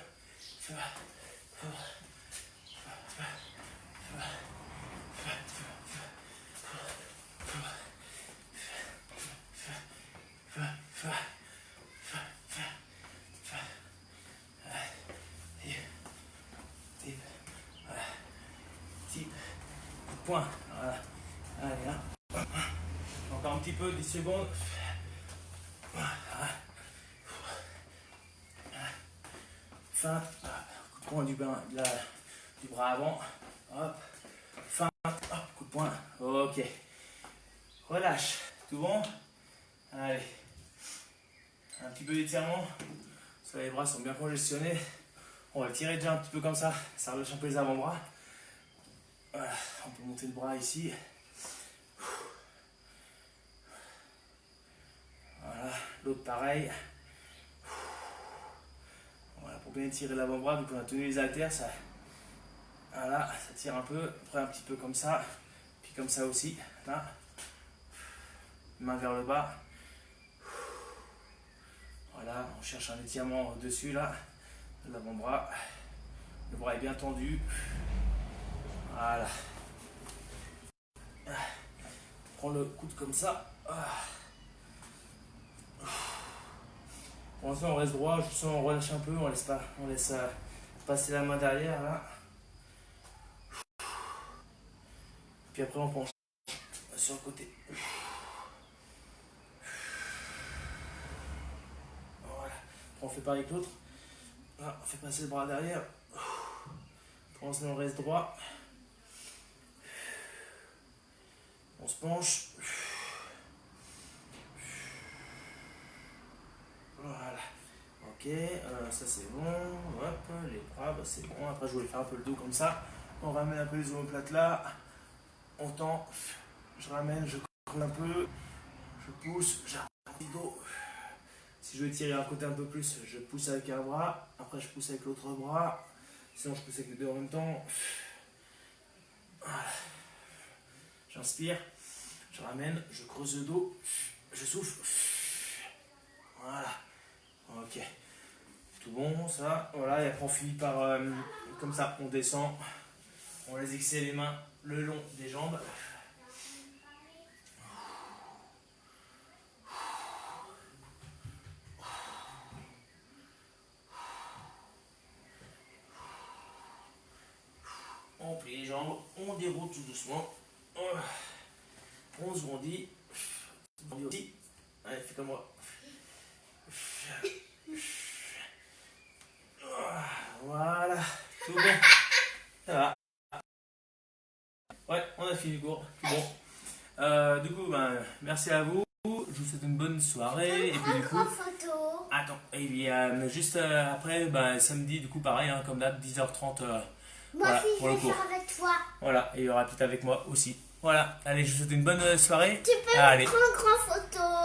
Point. Voilà. Allez, hein. Encore un petit peu, 10 secondes. Feinte. Coup de poing du bras avant. Hop. Feinte. Hop. Coup de poing. Ok. Relâche. Tout bon? Allez. Un petit peu d'étirement. Ça, les bras sont bien congestionnés. On va tirer déjà un petit peu comme ça. Ça relâche un peu les avant-bras. Voilà, on peut monter le bras ici. Voilà, l'autre pareil. Voilà, pour bien étirer l'avant-bras, vu qu'on a tenu les haltères, ça, voilà, ça tire un peu. Après un petit peu comme ça, puis comme ça aussi. Là, main vers le bas. Voilà, on cherche un étirement au-dessus là, de l'avant-bras. Le bras est bien tendu. Voilà. Prends le coude comme ça. Pour l'instant, on reste droit. Je sens on relâche un peu. On laisse passer la main derrière là. Puis après, on penche sur le côté. Voilà. On fait pareil que l'autre. On fait passer le bras derrière. Pour l'instant, on reste droit. On se penche. Voilà. Ok, ça c'est bon. Hop, les bras, bah, c'est bon. Après, je voulais faire un peu le dos comme ça. On ramène un peu les omoplates là. On tend. Je ramène, je creuse un peu. Je pousse, j'arrête le dos. Si je veux tirer un côté un peu plus, je pousse avec un bras. Après, je pousse avec l'autre bras. Sinon, je pousse avec les deux en même temps. Voilà. J'inspire, je ramène, je creuse le dos, je souffle. Voilà. Ok. Tout bon, ça. Voilà, et après on finit par, comme ça, on descend. On laisse glisser les mains le long des jambes. On plie les jambes, on déroule tout doucement. On se bondit. Aussi. Allez, fais comme moi. Voilà, tout bon. Ça va. Ouais, on a fini le cours. Tout bon. Du coup, merci à vous. Je vous souhaite une bonne soirée. Et puis du coup, photo. attends, et puis, juste après, samedi, du coup, pareil, comme d'hab, 10h30. Moi Voilà, aussi, pour je le vais cours. faire avec toi. Voilà, et il y aura peut-être avec moi aussi. Voilà. Voilà, allez, je vous souhaite une bonne soirée. Tu peux Allez. me prendre en photo.